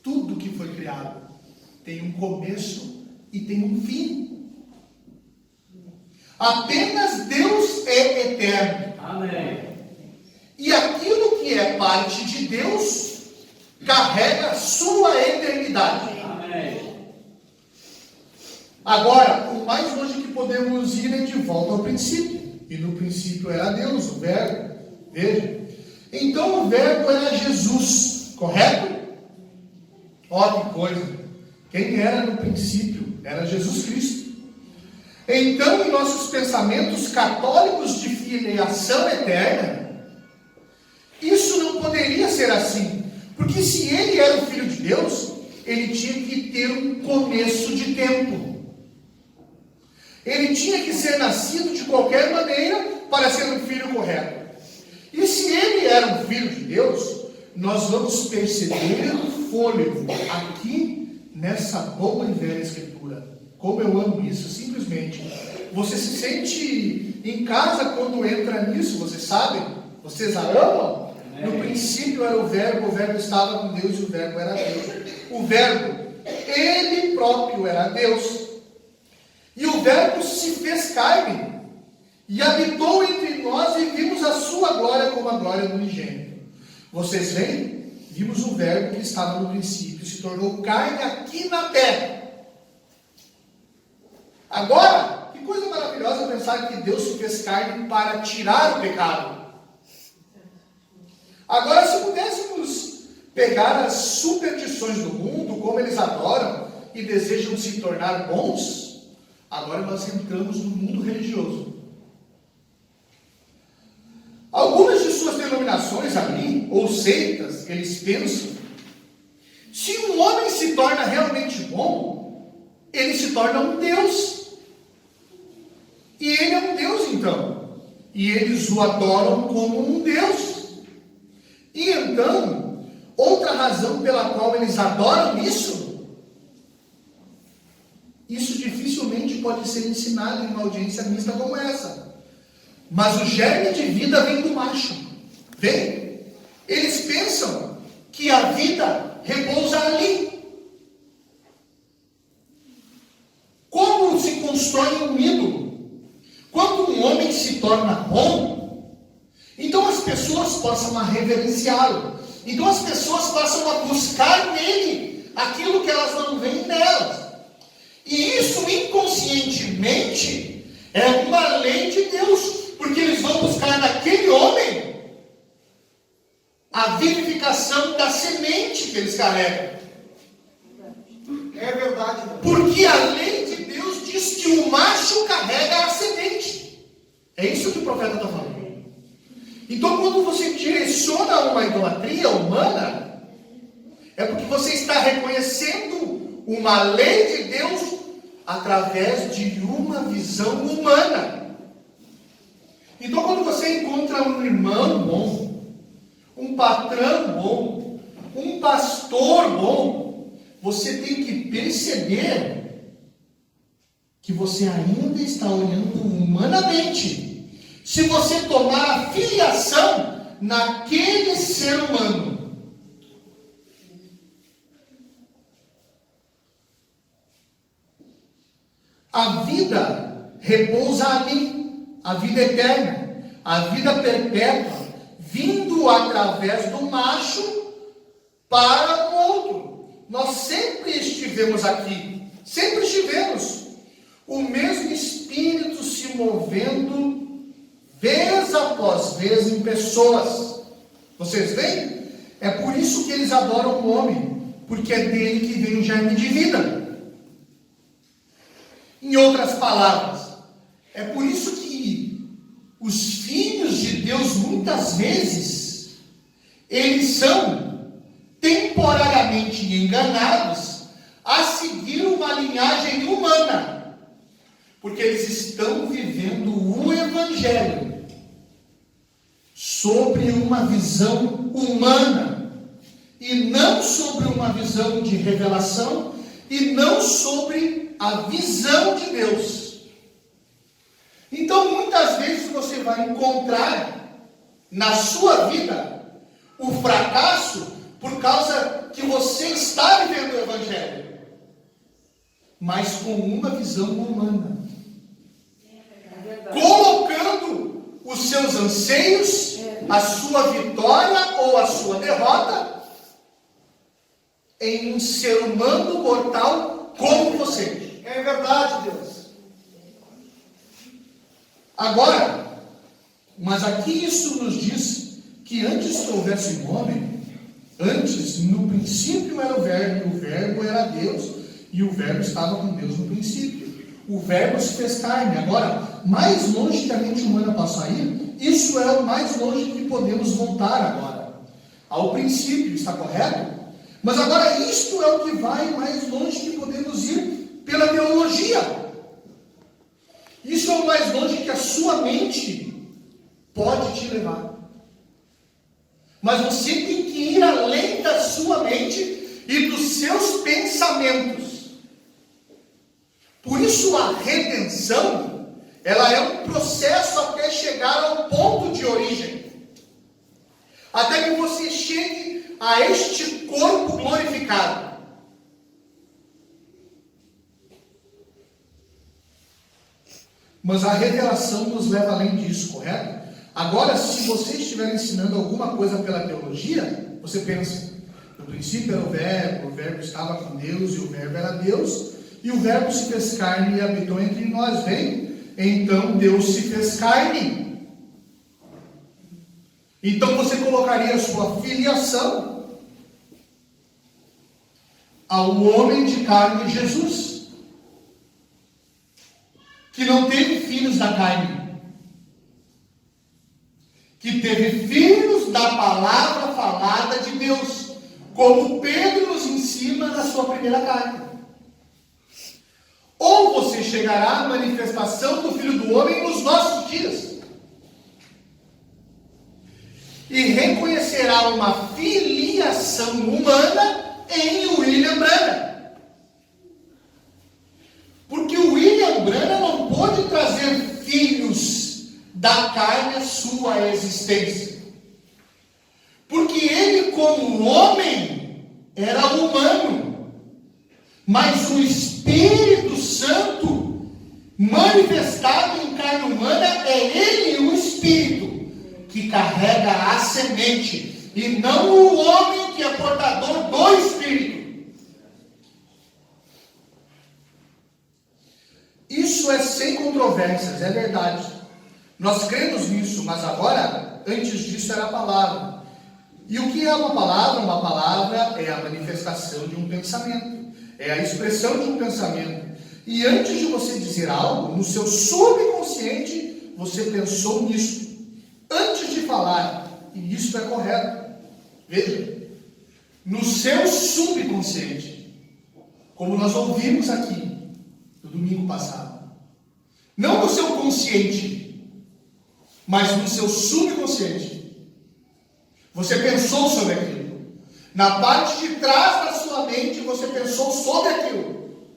Speaker 1: tudo que foi criado tem um começo e tem um fim. Apenas Deus é eterno.
Speaker 2: Amém.
Speaker 1: E aquilo que é parte de Deus carrega sua eternidade.
Speaker 2: Amém.
Speaker 1: Agora, o mais longe que podemos ir é de volta ao princípio. E no princípio era Deus, o Verbo. Veja. Então o Verbo era Jesus, correto? Ó, que coisa. Quem era no princípio era Jesus Cristo. Então, em nossos pensamentos católicos de filiação eterna, isso não poderia ser assim. Porque se ele era o Filho de Deus, ele tinha que ter um começo de tempo. Ele tinha que ser nascido de qualquer maneira para ser um filho correto. E se ele era um filho de Deus, nós vamos perceber o fôlego aqui nessa boa e velha escritura. Como eu amo isso, simplesmente. Você se sente em casa quando entra nisso, vocês sabem? Vocês a amam? No princípio era o Verbo estava com Deus e o Verbo era Deus. O Verbo, ele próprio era Deus. E o Verbo se fez carne e habitou entre nós e vimos a sua glória como a glória do unigênito. Vocês veem? Vimos o Verbo que estava no princípio, se tornou carne aqui na terra. Agora, que coisa maravilhosa pensar que Deus se fez carne para tirar o pecado. Agora, se pudéssemos pegar as superstições do mundo, como eles adoram e desejam se tornar bons, agora nós entramos no mundo religioso. Algumas de suas denominações ali, ou seitas, eles pensam, se um homem se torna realmente bom, ele se torna um Deus. E ele é um Deus então. E eles o adoram como um Deus. E então, outra razão pela qual eles adoram isso dificilmente pode ser ensinado em uma audiência mista como essa. Mas o germe de vida vem do macho. Vem? Eles pensam que a vida repousa ali. Como se constrói um ídolo? Quando um homem se torna bom, então as pessoas passam a reverenciá-lo. Então as pessoas passam a buscar nele aquilo que elas não veem nelas. E isso inconscientemente é uma lei de Deus. Porque eles vão buscar naquele homem a vivificação da semente que eles carregam.
Speaker 3: É verdade.
Speaker 1: Porque a lei de Deus diz que o macho carrega a semente. É isso que o profeta está falando. Então, quando você direciona uma idolatria humana, é porque você está reconhecendo uma lei de Deus através de uma visão humana. Então, quando você encontra um irmão bom, um patrão bom, um pastor bom, você tem que perceber que você ainda está olhando humanamente. Se você tomar a filiação naquele ser humano. A vida repousa ali. A vida eterna, a vida perpétua, vindo através do macho para o outro. Nós sempre estivemos aqui, Sempre estivemos. O mesmo Espírito se movendo vez após vez em pessoas. Vocês veem? É por isso que eles adoram o homem, porque é dele que vem o germe de vida. Em outras palavras, é por isso que os filhos de Deus, muitas vezes, eles são temporariamente enganados a seguir uma linhagem humana, porque eles estão vivendo o Evangelho sobre uma visão humana, e não sobre uma visão de revelação, e não sobre a visão de Deus. Então, muitas vezes você vai encontrar na sua vida o fracasso por causa que você está vivendo o Evangelho, mas com uma visão humana, colocando os seus anseios, a sua vitória ou a sua derrota em um ser humano mortal como você.
Speaker 3: É verdade, Deus.
Speaker 1: Agora, mas aqui isso nos diz que antes que houvesse um homem, antes, no princípio era o verbo era Deus, e o verbo estava com Deus no princípio. O verbo se fez carne. Agora, mais longe que a mente humana possa ir, isso é o mais longe que podemos voltar agora. Ao princípio, está correto? Mas agora isto é o que vai mais longe que podemos ir pela teologia. Isso é o mais longe que a sua mente pode te levar. Mas você tem que ir além da sua mente e dos seus pensamentos. Por isso a redenção, ela é um processo até chegar ao ponto de origem. Até que você chegue a este corpo glorificado. Mas a revelação nos leva além disso, correto? Agora, se você estiver ensinando alguma coisa pela teologia, você pensa, no princípio era o verbo estava com Deus, e o verbo era Deus, e o verbo se fez carne e habitou entre nós, vem? Então Deus se fez carne. Então você colocaria a sua filiação ao homem de carne Jesus, que não teve filhos da carne, que teve filhos da palavra falada de Deus, como Pedro nos ensina na sua primeira carta. Ou você chegará à manifestação do Filho do Homem nos nossos dias, e reconhecerá uma filiação humana em William Branham. Porque o William Branham não pôde trazer filhos da carne à sua existência. Porque ele, como homem, era humano. Mas o Espírito Santo, manifestado em carne humana, é ele, o Espírito, que carrega a semente, e não o homem que é portador do Espírito. Isso é sem controvérsias, é verdade. Nós cremos nisso, mas agora, antes disso era a palavra. E o que é uma palavra? Uma palavra é a manifestação de um pensamento, é a expressão de um pensamento. E antes de você dizer algo, no seu subconsciente, você pensou nisso. Antes de falar, e isso é correto. Veja, no seu subconsciente, como nós ouvimos aqui, no domingo passado. Não no seu consciente, mas no seu subconsciente. Você pensou sobre aquilo. Na parte de trás da sua mente, você pensou sobre aquilo.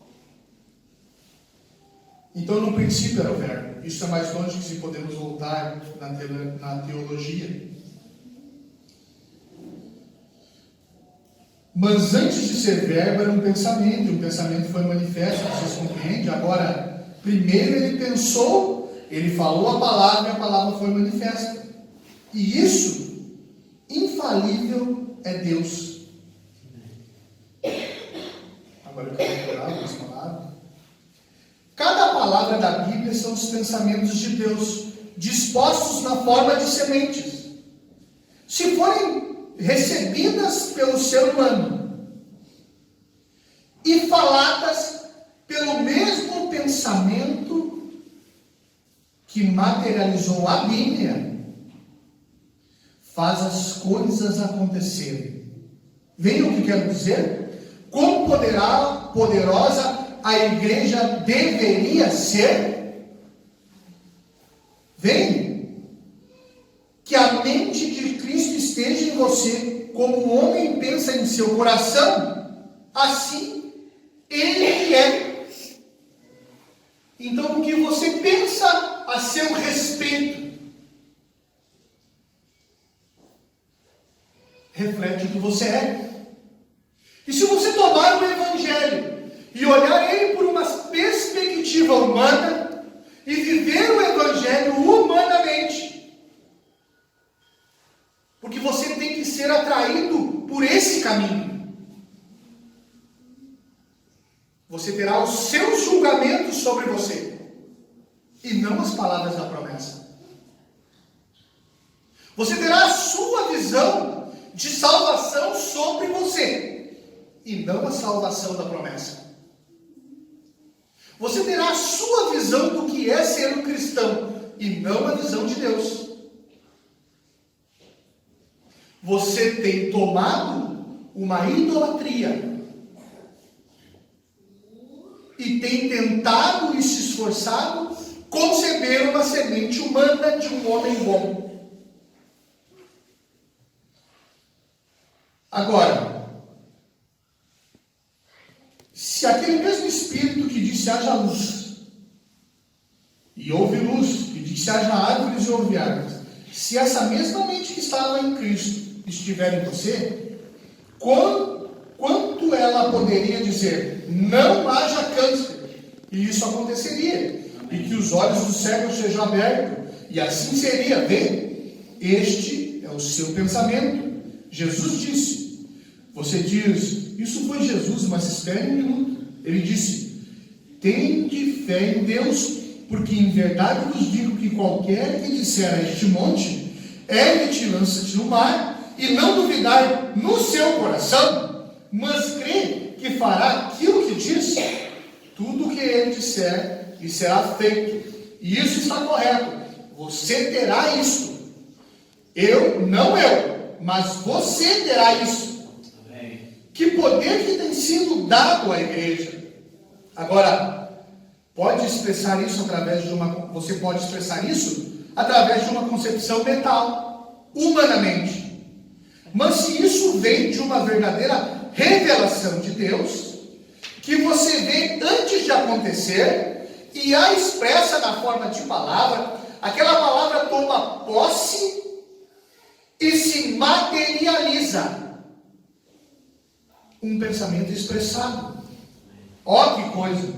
Speaker 1: Então, no princípio era o verbo. Isso é mais longe que se podemos voltar na teologia. Mas antes de ser verbo era um pensamento, e o pensamento foi manifesto, vocês compreendem? Agora, primeiro ele pensou, ele falou a palavra foi manifesta. E isso, infalível, é Deus. Agora eu quero procurar algumas palavras. palavra da Bíblia são os pensamentos de Deus, dispostos na forma de sementes. Se forem recebidas pelo ser humano e faladas pelo mesmo pensamento que materializou a Bíblia, faz as coisas acontecerem. Veja o que quero dizer? Quão poderosa a igreja deveria ser? Vem, que a mente de Cristo esteja em você, como o homem pensa em seu coração, assim ele é. Então, o que você pensa a seu respeito reflete o que você é. E se você tomar o Evangelho e olhar ele por uma perspectiva humana e viver o Evangelho humanamente, porque você tem que ser atraído por esse caminho, você terá os seus julgamentos sobre você e não as palavras da promessa. Você terá a sua visão de salvação sobre você e não a salvação da promessa. Você terá a sua visão do que é ser um cristão e não a visão de Deus. Você tem tomado uma idolatria e tem tentado e se esforçado conceber uma semente humana de um homem bom. Agora, se aquele mesmo Espírito que disse haja luz, e houve luz, que disse haja árvores e houve árvores, se essa mesma mente que estava em Cristo estiver em você, quanto ela poderia dizer, não haja câncer, e isso aconteceria, e que os olhos dos cegos sejam abertos, e assim seria, vê, este é o seu pensamento. Jesus disse, você diz, isso foi Jesus, mas espere um minuto. Ele disse, tende fé em Deus, porque em verdade vos digo que qualquer que disser a este monte, ergue-te e lança-te no mar, e não duvidar no seu coração, mas crê que fará aquilo que diz, tudo o que ele disser lhe será feito. E isso está correto. Você terá isso. Não eu, mas você terá isso. Amém. Que poder que tem sido dado à igreja. Agora, pode expressar isso você pode expressar isso através de uma concepção mental, humanamente. Mas se isso vem de uma verdadeira revelação de Deus, que você vê antes de acontecer e a expressa na forma de palavra, aquela palavra toma posse e se materializa. Um pensamento expressado. Ó, que coisa!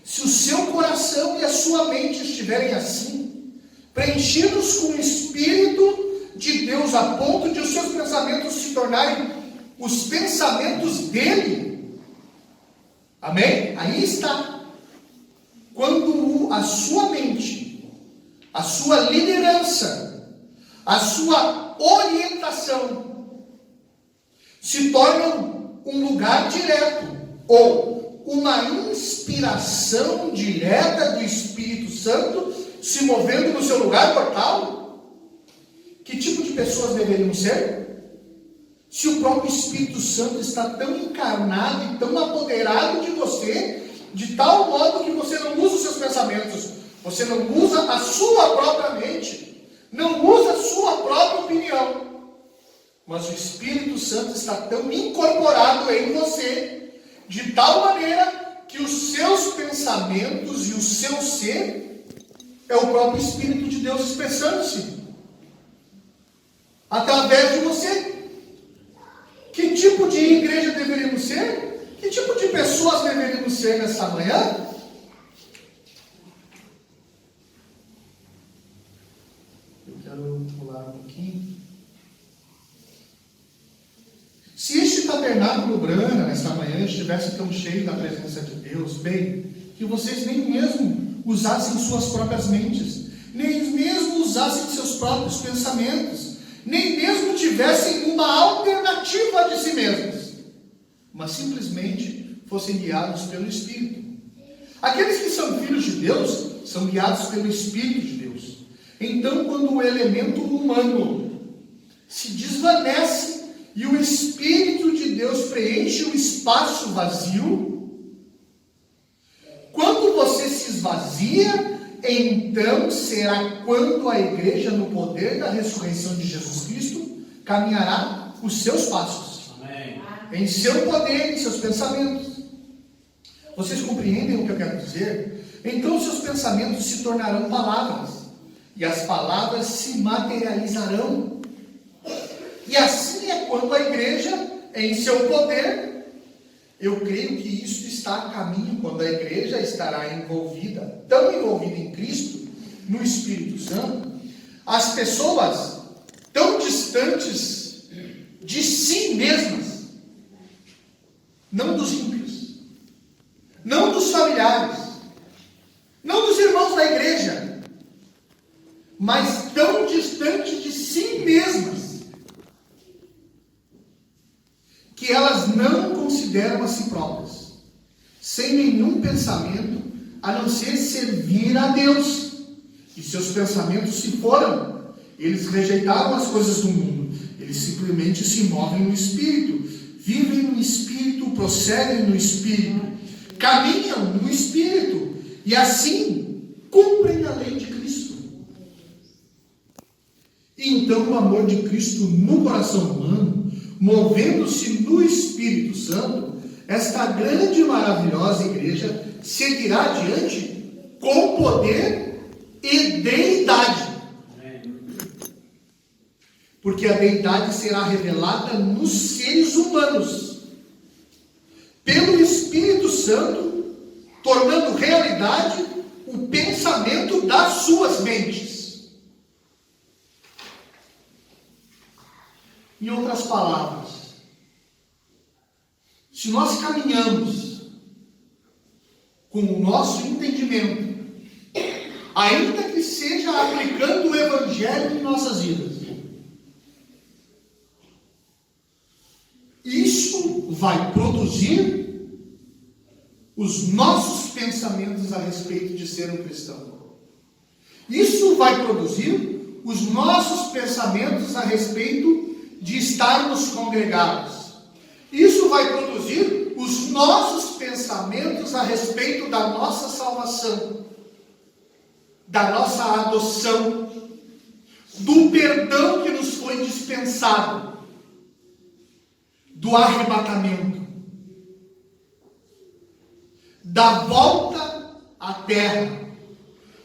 Speaker 1: Se o seu coração e a sua mente estiverem assim, preenchidos com o Espírito de Deus, a ponto de os seus pensamentos se tornarem os pensamentos dele, amém? Aí está. Quando a sua mente, a sua liderança, a sua orientação se tornam um lugar direto ou uma inspiração direta do Espírito Santo se movendo no seu lugar mortal, que tipo de pessoas deveriam ser? Se o próprio Espírito Santo está tão encarnado e tão apoderado de você, de tal modo que você não usa os seus pensamentos, você não usa a sua própria mente, não usa a sua própria opinião, mas o Espírito Santo está tão incorporado em você, de tal maneira que os seus pensamentos e o seu ser é o próprio Espírito de Deus expressando-se através de você. Que tipo de igreja deveríamos ser? Que tipo de pessoas deveríamos ser nessa manhã? Eu quero pular um pouquinho. Se este tabernáculo Brana, nesta manhã, estivesse tão cheio da presença de Deus, bem, que vocês nem mesmo usassem suas próprias mentes, nem mesmo usassem seus próprios pensamentos, nem mesmo tivessem uma alternativa de si mesmos, mas simplesmente fossem guiados pelo Espírito. Aqueles que são filhos de Deus são guiados pelo Espírito de Deus. Então, quando o elemento humano se desvanece e o Espírito de Deus preenche o espaço vazio, quando você se esvazia, então será quando a igreja, no poder da ressurreição de Jesus Cristo, caminhará os seus passos. Amém. Em seu poder, em seus pensamentos. Vocês compreendem o que eu quero dizer? Então seus pensamentos se tornarão palavras, e as palavras se materializarão. E assim é quando a igreja, em seu poder, eu creio que isso está a caminho, quando a igreja estará envolvida, tão envolvida em Cristo, no Espírito Santo, as pessoas tão distantes de si mesmas, não dos ímpios, não dos familiares, não dos irmãos da igreja, mas tão distante de si mesmas, que elas não consideram a si próprias, sem nenhum pensamento, a não ser servir a Deus. E seus pensamentos se foram. Eles rejeitaram as coisas do mundo. Eles simplesmente se movem no Espírito, vivem no Espírito, procedem no Espírito, caminham no Espírito, e assim cumprem a lei de Cristo. E então o amor de Cristo no coração humano, movendo-se no Espírito Santo, esta grande e maravilhosa igreja seguirá adiante com poder e deidade. Porque a deidade será revelada nos seres humanos, pelo Espírito Santo, tornando realidade o pensamento das suas mentes. Em outras palavras, se nós caminhamos com o nosso entendimento, ainda que seja aplicando o Evangelho em nossas vidas, isso vai produzir os nossos pensamentos a respeito de ser um cristão. Isso vai produzir os nossos pensamentos a respeito de estarmos congregados. Isso vai produzir os nossos pensamentos a respeito da nossa salvação, da nossa adoção, do perdão que nos foi dispensado, do arrebatamento, da volta à terra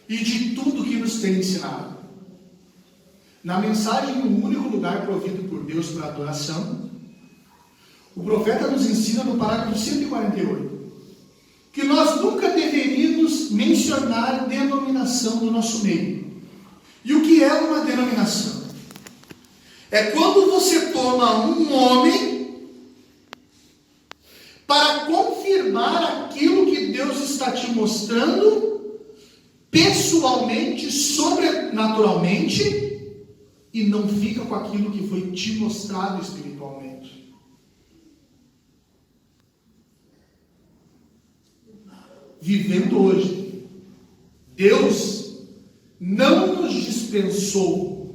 Speaker 1: e de tudo que nos tem ensinado. Na mensagem, o único lugar provido por Deus para adoração, o profeta nos ensina no parágrafo 148, que nós nunca deveríamos mencionar denominação no nosso meio. E o que é uma denominação? É quando você toma um homem para confirmar aquilo que Deus está te mostrando pessoalmente, sobrenaturalmente, e não fica com aquilo que foi te mostrado espiritualmente. Vivendo hoje, Deus não nos dispensou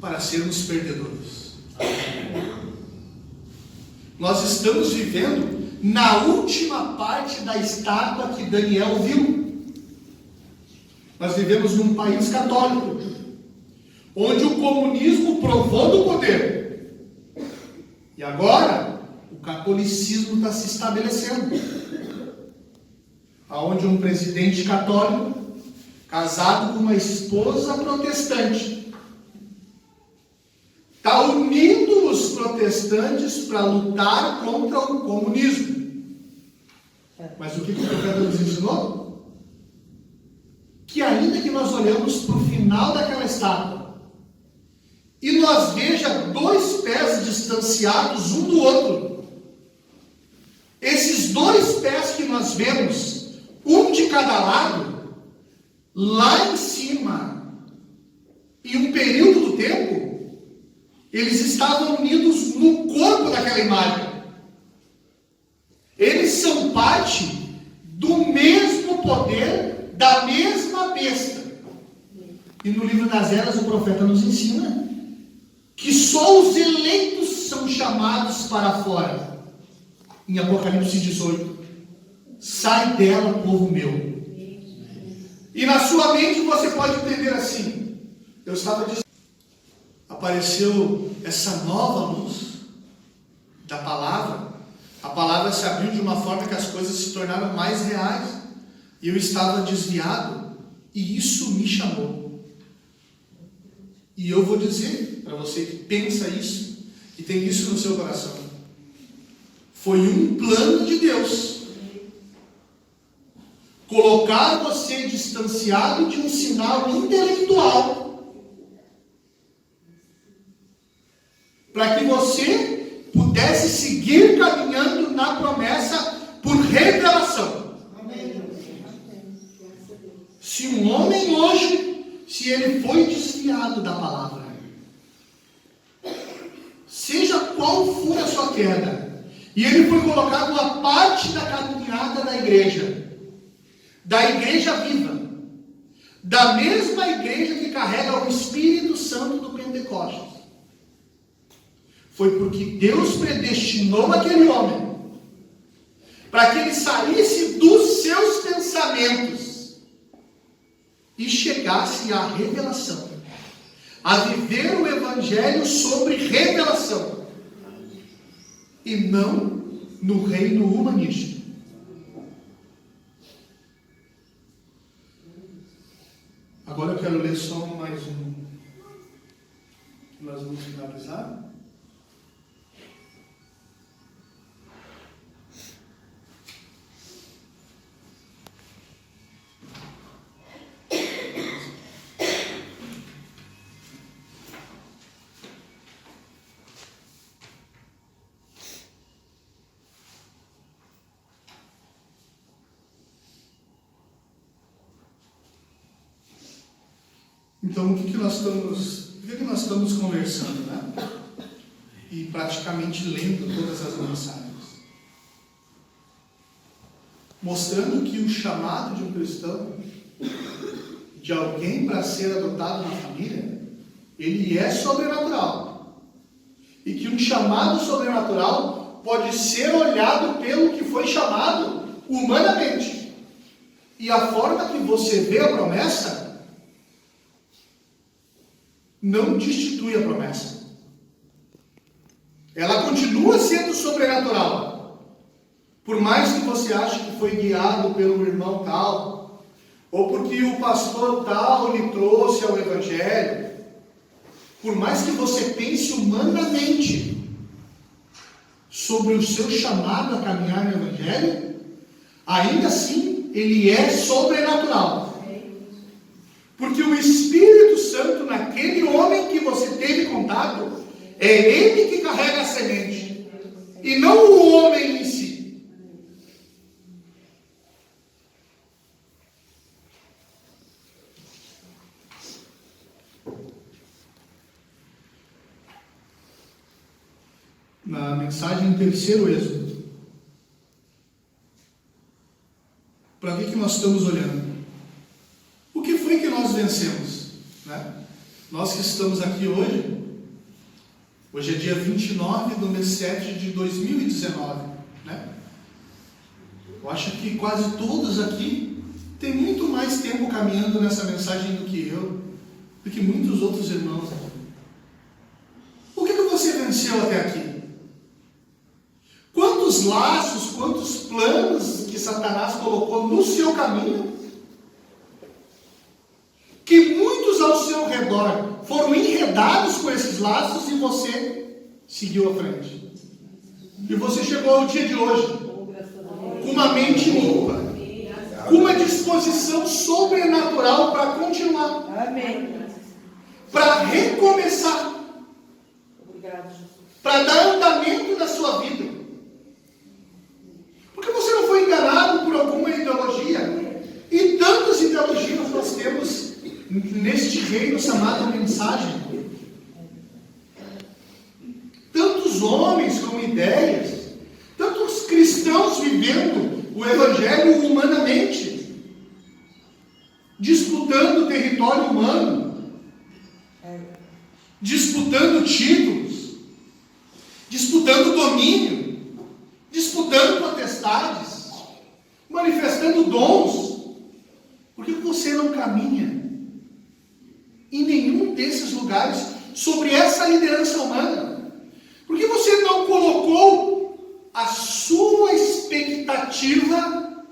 Speaker 1: para sermos perdedores. Nós estamos vivendo na última parte da estátua que Daniel viu. Nós vivemos num país católico, onde o comunismo provou do poder. E agora, o catolicismo está se estabelecendo. Onde um presidente católico, casado com uma esposa protestante, está unindo os protestantes para lutar contra o comunismo. Mas o que o profeta nos ensinou? Que ainda que nós olhamos para o final daquela estátua, e nós veja 2 pés distanciados um do outro, esses aqueles 2 pés que nós vemos, um de cada lado, lá em cima, em um período do tempo, eles estavam unidos no corpo daquela imagem. Eles são parte do mesmo poder, da mesma besta. E no livro das Eras o profeta nos ensina que só os eleitos são chamados para fora. Em Apocalipse 18, sai dela, povo meu. E na sua mente você pode entender assim: eu estava dizendo, apareceu essa nova luz da palavra. A palavra se abriu de uma forma que as coisas se tornaram mais reais. E eu estava desviado, e isso me chamou. E eu vou dizer para você que pensa isso, que tem isso no seu coração: foi um plano de Deus colocar você distanciado de um sinal intelectual, para que você pudesse seguir caminhando na promessa por revelação. Se um homem hoje, se ele foi desviado da palavra, seja qual for a sua queda, e ele foi colocado à parte da caminhada da igreja viva, da mesma igreja que carrega o Espírito Santo do Pentecostes, foi porque Deus predestinou aquele homem para que ele saísse dos seus pensamentos e chegasse à revelação, a viver o Evangelho sobre revelação, e não no reino humanístico. Agora eu quero ler só mais um, que nós vamos finalizar. Então, o que nós estamos conversando, né? E praticamente lendo todas as mensagens. Mostrando que o chamado de um cristão, de alguém para ser adotado na família, ele é sobrenatural. E que um chamado sobrenatural pode ser olhado pelo que foi chamado humanamente. E a forma que você vê a promessa não destitui a promessa. Ela continua sendo sobrenatural. Por mais que você ache que foi guiado pelo irmão tal, ou porque o pastor tal lhe trouxe ao Evangelho, por mais que você pense humanamente sobre o seu chamado a caminhar no Evangelho, ainda assim ele é sobrenatural. Porque o Espírito Santo, naquele homem que você teve contato, é ele que carrega a semente, e não o homem em si. Na mensagem terceiro Êxodo, para que nós estamos olhando? O que foi que nós vencemos, né? Nós que estamos aqui hoje é dia 29 do mês 7 de 2019, né? Eu acho que quase todos aqui têm muito mais tempo caminhando nessa mensagem do que eu, do que muitos outros irmãos aqui. O que você venceu até aqui? Quantos laços, quantos planos que Satanás colocou no seu caminho, que muitos ao seu redor foram enredados com esses laços, e você seguiu à frente. E você chegou ao dia de hoje com uma mente limpa, com uma disposição sobrenatural para continuar.
Speaker 2: Amém.
Speaker 1: Para recomeçar.
Speaker 2: Obrigado, Jesus.
Speaker 1: Para dar andamento na sua vida. Porque você neste reino chamado mensagem. Tantos homens com ideias, tantos cristãos vivendo o evangelho humanamente, disputando o território humano, disputando títulos, disputando domínio, disputando potestades, manifestando dons. Por que você não caminha em nenhum desses lugares sobre essa liderança humana? Por que você não colocou a sua expectativa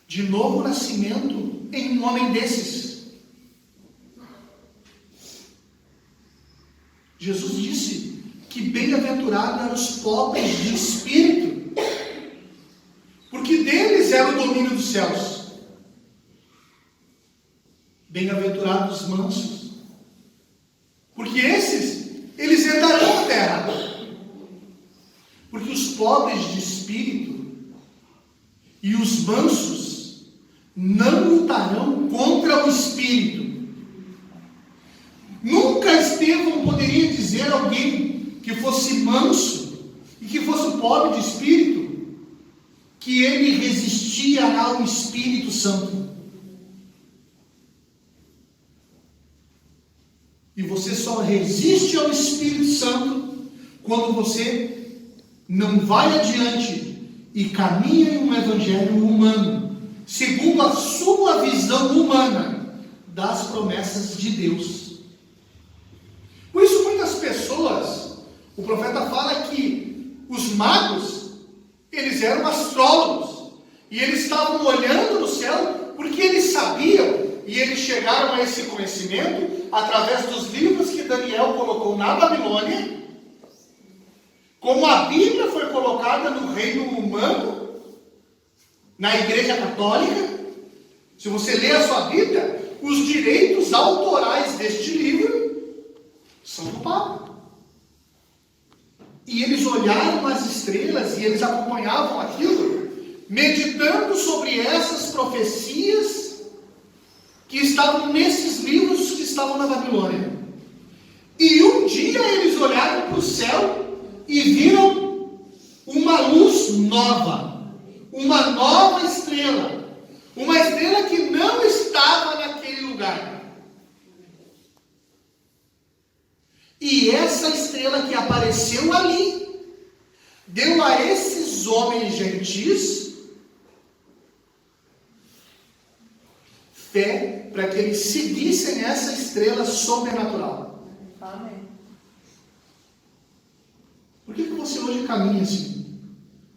Speaker 1: de novo nascimento em um homem desses? Jesus disse que bem-aventurados eram os pobres de espírito, porque deles era o domínio dos céus. Bem-aventurados os mansos, porque esses, eles herdarão a terra. Porque os pobres de espírito e os mansos não lutarão contra o espírito. Nunca Estevão poderia dizer a alguém que fosse manso e que fosse pobre de espírito que ele resistia ao Espírito Santo. E você só resiste ao Espírito Santo quando você não vai adiante e caminha em um evangelho humano, segundo a sua visão humana das promessas de Deus. Por isso muitas pessoas, o profeta fala que os magos, eles eram astrólogos, e eles estavam olhando no céu, porque eles sabiam, e eles chegaram a esse conhecimento, através dos livros que Daniel colocou na Babilônia, como a Bíblia foi colocada no reino humano, na Igreja Católica. Se você ler a sua Bíblia, os direitos autorais deste livro são do Papa. E eles olharam as estrelas e eles acompanhavam aquilo, meditando sobre essas profecias que estavam nesses livros que estavam na Babilônia. E um dia eles olharam para o céu e viram uma luz nova, uma nova estrela, uma estrela que não estava naquele lugar. E essa estrela que apareceu ali deu a esses homens gentis fé para que eles seguissem essa estrela sobrenatural.
Speaker 2: Amém.
Speaker 1: Por que você hoje caminha assim?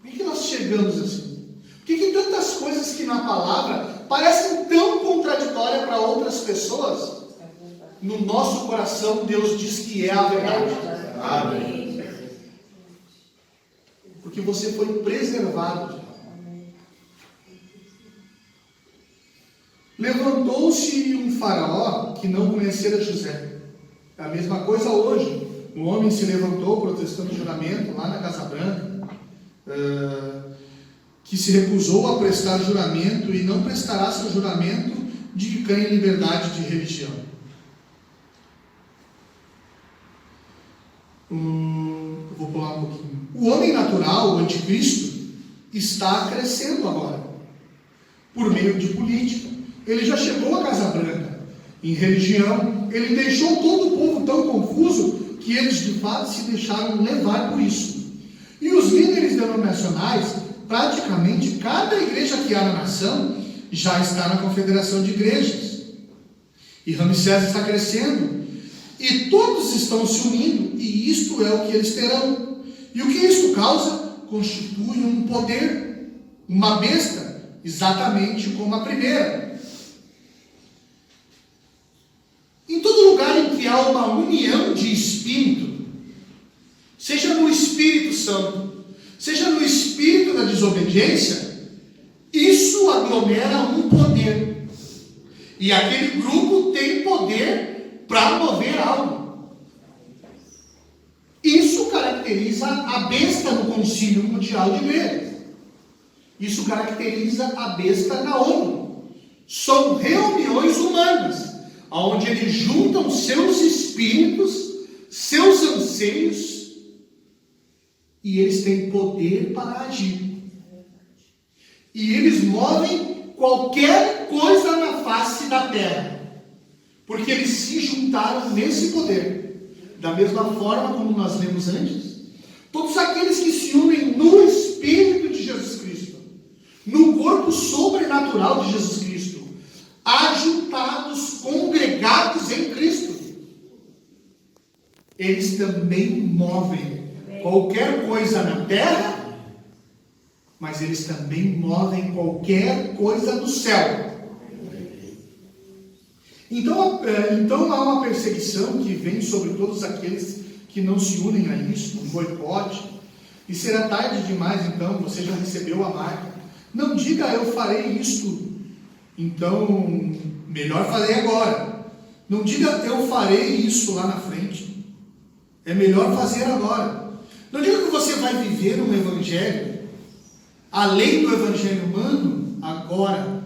Speaker 1: Por que nós chegamos assim? Por que tantas coisas que na palavra parecem tão contraditórias para outras pessoas, no nosso coração Deus diz que é a verdade?
Speaker 2: Amém.
Speaker 1: Porque você foi preservado. Levantou-se um faraó que não conhecera José. É a mesma coisa hoje. Um homem se levantou protestando juramento lá na Casa Branca, que se recusou a prestar juramento e não prestará seu juramento de que ganha liberdade de religião. Vou pular um pouquinho. O homem natural, o anticristo, está crescendo agora, por meio de política. Ele já chegou à Casa Branca. Em religião, ele deixou todo o povo tão confuso que eles de fato se deixaram levar por isso. E os líderes denominacionais, praticamente cada igreja que há na nação, já está na confederação de igrejas. E Ramsés está crescendo. E todos estão se unindo, e isto é o que eles terão. E o que isto causa? Constitui um poder, uma besta, exatamente como a primeira. Em todo lugar em que há uma união de espírito, seja no Espírito Santo, seja no espírito da desobediência, isso aglomera um poder. E aquele grupo tem poder para mover algo. Isso caracteriza a besta no Concílio Mundial de Igrejas. Isso caracteriza a besta na ONU. são reuniões humanas, onde eles juntam seus espíritos, seus anseios, e eles têm poder para agir. E eles movem qualquer coisa na face da terra, porque eles se juntaram nesse poder. Da mesma forma como nós lemos antes, todos aqueles que se unem no Espírito de Jesus Cristo, no corpo sobrenatural de Jesus Cristo, ajuntados, congregados em Cristo, eles também movem qualquer coisa na terra, mas eles também movem qualquer coisa no céu. Então há uma perseguição que vem sobre todos aqueles que não se unem a isso, um boicote. E será tarde demais, então, você já recebeu a marca. Não diga, eu farei isto, então melhor fazer agora. Não diga, eu farei isso lá na frente. É melhor fazer agora. Não diga que você vai viver um evangelho além do evangelho humano agora.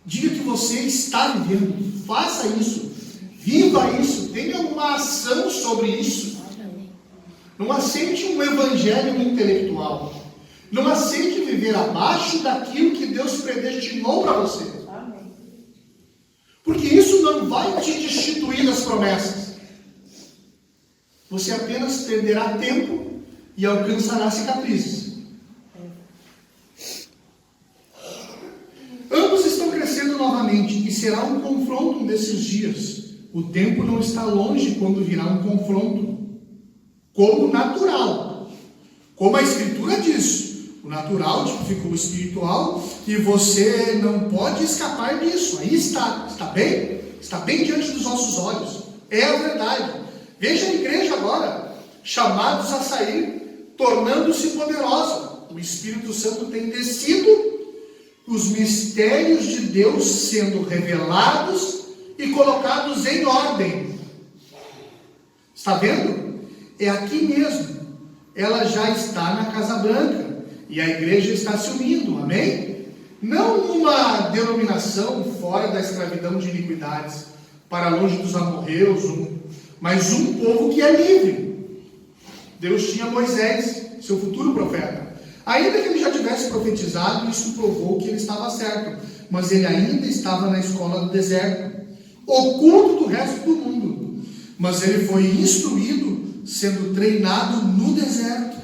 Speaker 1: Diga que você está vivendo, faça isso, viva isso, tenha uma ação sobre isso. Não aceite um evangelho intelectual. Não aceite viver abaixo daquilo que Deus predestinou para você. Porque isso não vai te destituir das promessas. Você apenas perderá tempo e alcançará cicatrizes. Ambos estão crescendo novamente e será um confronto desses dias. O tempo não está longe quando virá um confronto, como natural, como a Escritura diz. O natural tipifica o espiritual e você não pode escapar disso. Aí está bem diante dos nossos olhos. É a verdade. Veja a igreja agora, chamados a sair, tornando-se poderosa. O Espírito Santo tem descido, os mistérios de Deus sendo revelados e colocados em ordem. Está vendo? É aqui mesmo. Ela já está na Casa Branca e a igreja está se unindo, amém? Não uma denominação fora da escravidão de iniquidades, para longe dos amorreus, mas um povo que é livre. Deus tinha Moisés, seu futuro profeta. Ainda que ele já tivesse profetizado, isso provou que ele estava certo, mas ele ainda estava na escola do deserto, oculto do resto do mundo. Mas ele foi instruído, sendo treinado no deserto.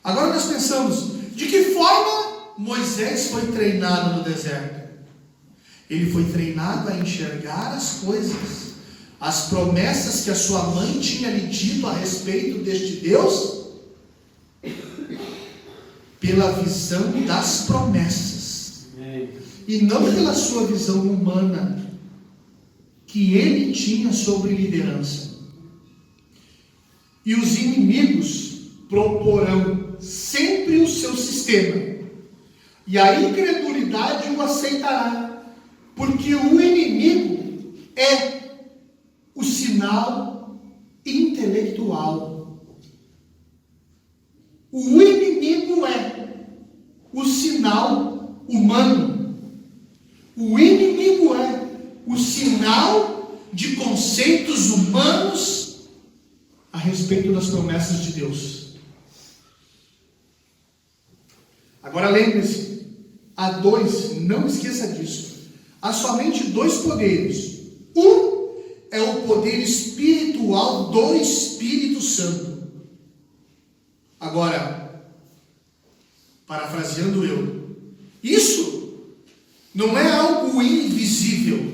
Speaker 1: Agora nós pensamos, de que forma Moisés foi treinado no deserto? Ele foi treinado a enxergar as coisas, as promessas que a sua mãe tinha lhe dito a respeito deste Deus, pela visão das promessas, e não pela sua visão humana, que ele tinha sobre liderança. E os inimigos proporão sempre o seu sistema, e a incredulidade o aceitará, porque o inimigo é o sinal intelectual. O inimigo é o sinal humano. O inimigo é o sinal de conceitos humanos a respeito das promessas de Deus. Agora lembre-se, há dois, não esqueça disso, há somente dois poderes. Um é o poder espiritual do Espírito Santo. Agora, parafraseando eu, isso não é algo invisível.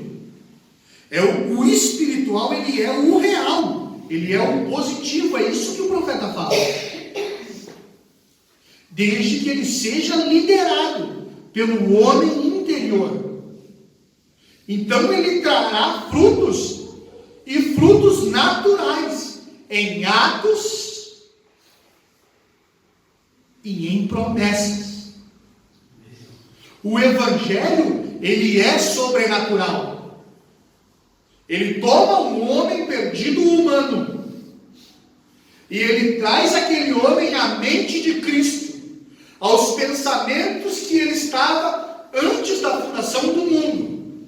Speaker 1: O espiritual, ele é o real, ele é o positivo, é isso que o profeta fala. Desde que ele seja liderado pelo homem interior. Então ele trará frutos, e frutos naturais, em atos e em promessas. O Evangelho, ele é sobrenatural. Ele toma um homem perdido humano, e ele traz aquele homem à mente de Cristo, aos pensamentos que ele estava antes da fundação do mundo.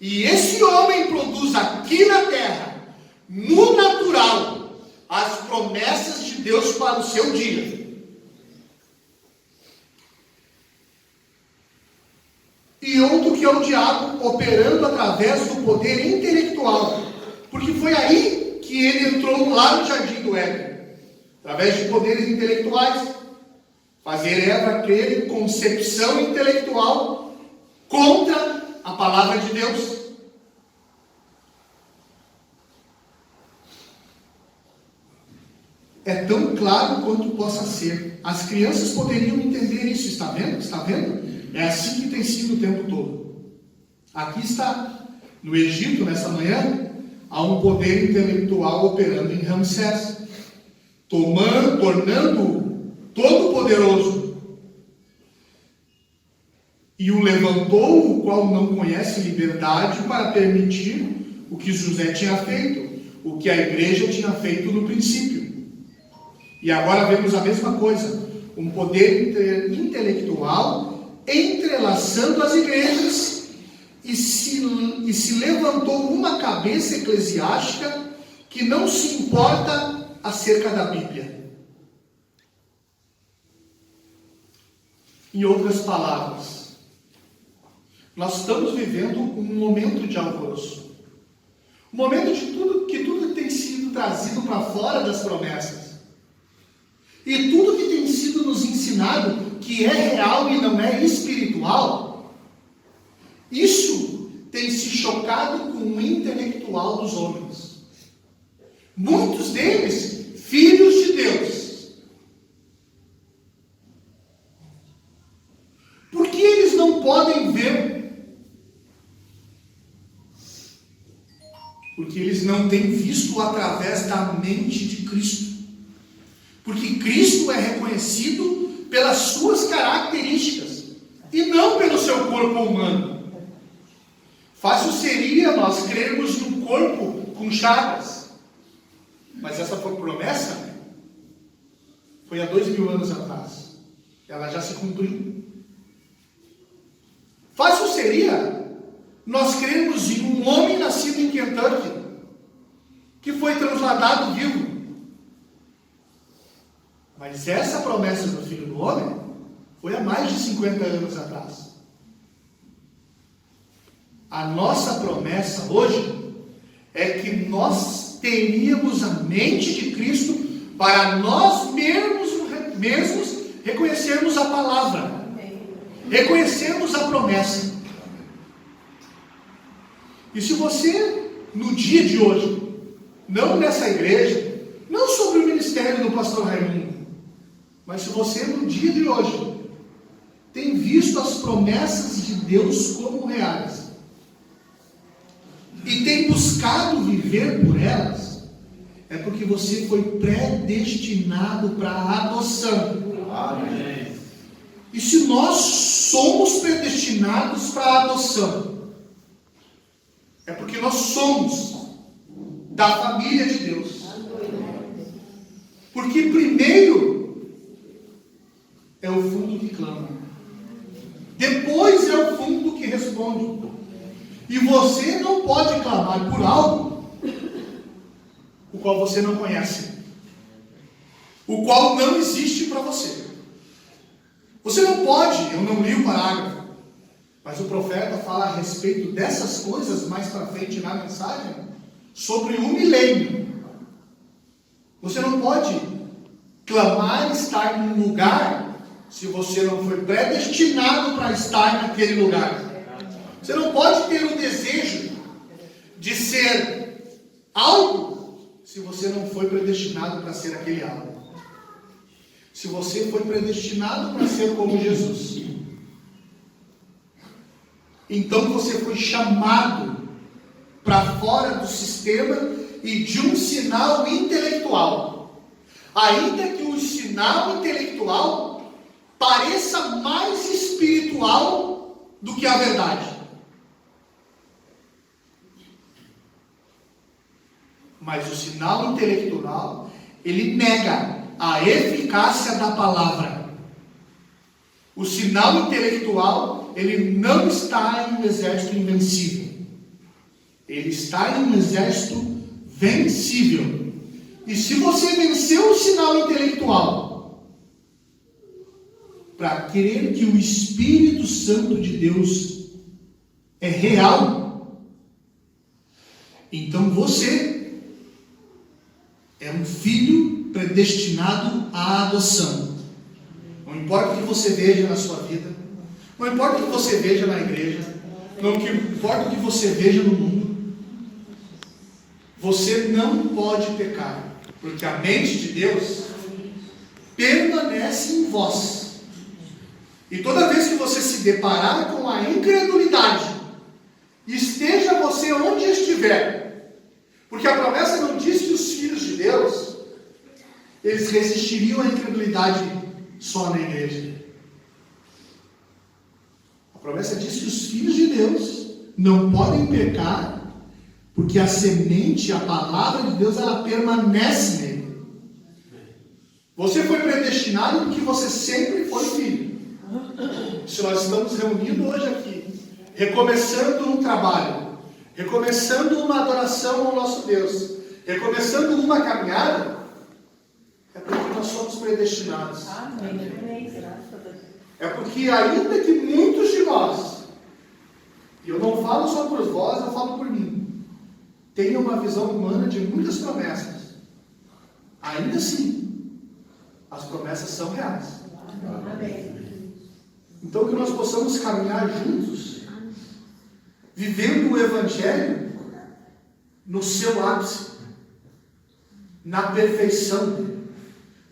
Speaker 1: E esse homem produz aqui na terra, no natural, as promessas de Deus para o seu dia. E outro que é o diabo operando através do poder intelectual. Porque foi aí que ele entrou lá no jardim do Éden. Através de poderes intelectuais. Fazer Eva crer em concepção intelectual contra a palavra de Deus. É tão claro quanto possa ser. As crianças poderiam entender isso. Está vendo? Está vendo? É assim que tem sido o tempo todo. Aqui está, no Egito, nessa manhã, há um poder intelectual operando em Ramsés, tornando todo poderoso. E o levantou, o qual não conhece liberdade, para permitir o que José tinha feito, o que a igreja tinha feito no princípio. E agora vemos a mesma coisa, um poder intelectual entrelaçando as igrejas, e se levantou uma cabeça eclesiástica que não se importa acerca da Bíblia. Em outras palavras, nós estamos vivendo um momento de alvoroço, um momento de tudo tem sido trazido para fora das promessas, e tudo que tem sido nos ensinado que é real e não é espiritual, isso tem se chocado com o intelectual dos homens. Muitos deles, filhos de Deus. Por que eles não podem ver? Porque eles não têm visto através da mente de Cristo. Porque Cristo é reconhecido pelas suas características e não pelo seu corpo humano. Fácil seria nós crermos num corpo com chagas, mas essa foi promessa, foi há 2000 anos atrás, ela já se cumpriu. Fácil seria nós crermos em um homem nascido em Kentucky, que foi trasladado vivo. Mas essa promessa do Filho do Homem foi há mais de 50 anos atrás. A nossa promessa hoje é que nós teríamos a mente de Cristo para nós mesmos reconhecermos a palavra, reconhecermos a promessa. E se você, no dia de hoje, não nessa igreja, não sobre o ministério do pastor Raimundo, mas se você no dia de hoje tem visto as promessas de Deus como reais e tem buscado viver por elas, é porque você foi predestinado para a adoção. Amém. E se nós somos predestinados para a adoção, é porque nós somos da família de Deus. Porque primeiro é o fundo que clama, depois é o fundo que responde. E você não pode clamar por algo o qual você não conhece, o qual não existe para você. Você não pode, eu não li o parágrafo, mas o profeta fala a respeito dessas coisas mais para frente na mensagem, sobre o milênio. Você não pode clamar estar num lugar se você não foi predestinado para estar naquele lugar. Você não pode ter o desejo de ser algo se você não foi predestinado para ser aquele algo. Se você foi predestinado para ser como Jesus, então você foi chamado para fora do sistema e de um sinal intelectual. Ainda que o sinal intelectual pareça mais espiritual do que a verdade. Mas o sinal intelectual, ele nega a eficácia da palavra. O sinal intelectual, ele não está em um exército invencível. Ele está em um exército vencível. E se você venceu o sinal intelectual, para crer que o Espírito Santo de Deus é real, então você é um filho predestinado à adoção. Não importa o que você veja na sua vida, não importa o que você veja na igreja, não importa o que você veja no mundo, você não pode pecar, porque a mente de Deus permanece em vós. E toda vez que você se deparar com a incredulidade, esteja você onde estiver, porque a promessa não diz que os filhos de Deus, eles resistiriam à incredulidade só na igreja. A promessa diz que os filhos de Deus não podem pecar, porque a semente, a palavra de Deus, ela permanece nele. Você foi predestinado porque você sempre foi filho. Se nós estamos reunidos hoje aqui, recomeçando um trabalho, recomeçando uma adoração ao nosso Deus, recomeçando uma caminhada, é porque nós somos predestinados. É porque ainda que muitos de nós, e eu não falo só por vós, eu falo por mim, tenham uma visão humana de muitas promessas, ainda assim, as promessas são reais. Então que nós possamos caminhar juntos, vivendo o Evangelho no seu ápice, na perfeição,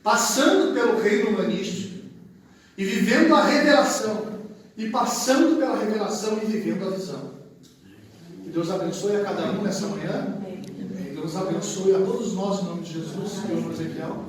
Speaker 1: passando pelo reino humanístico, e vivendo a revelação, e passando pela revelação e vivendo a visão. Que Deus abençoe a cada um nessa manhã, e Deus abençoe a todos nós em nome de Jesus, Senhor Ezequiel.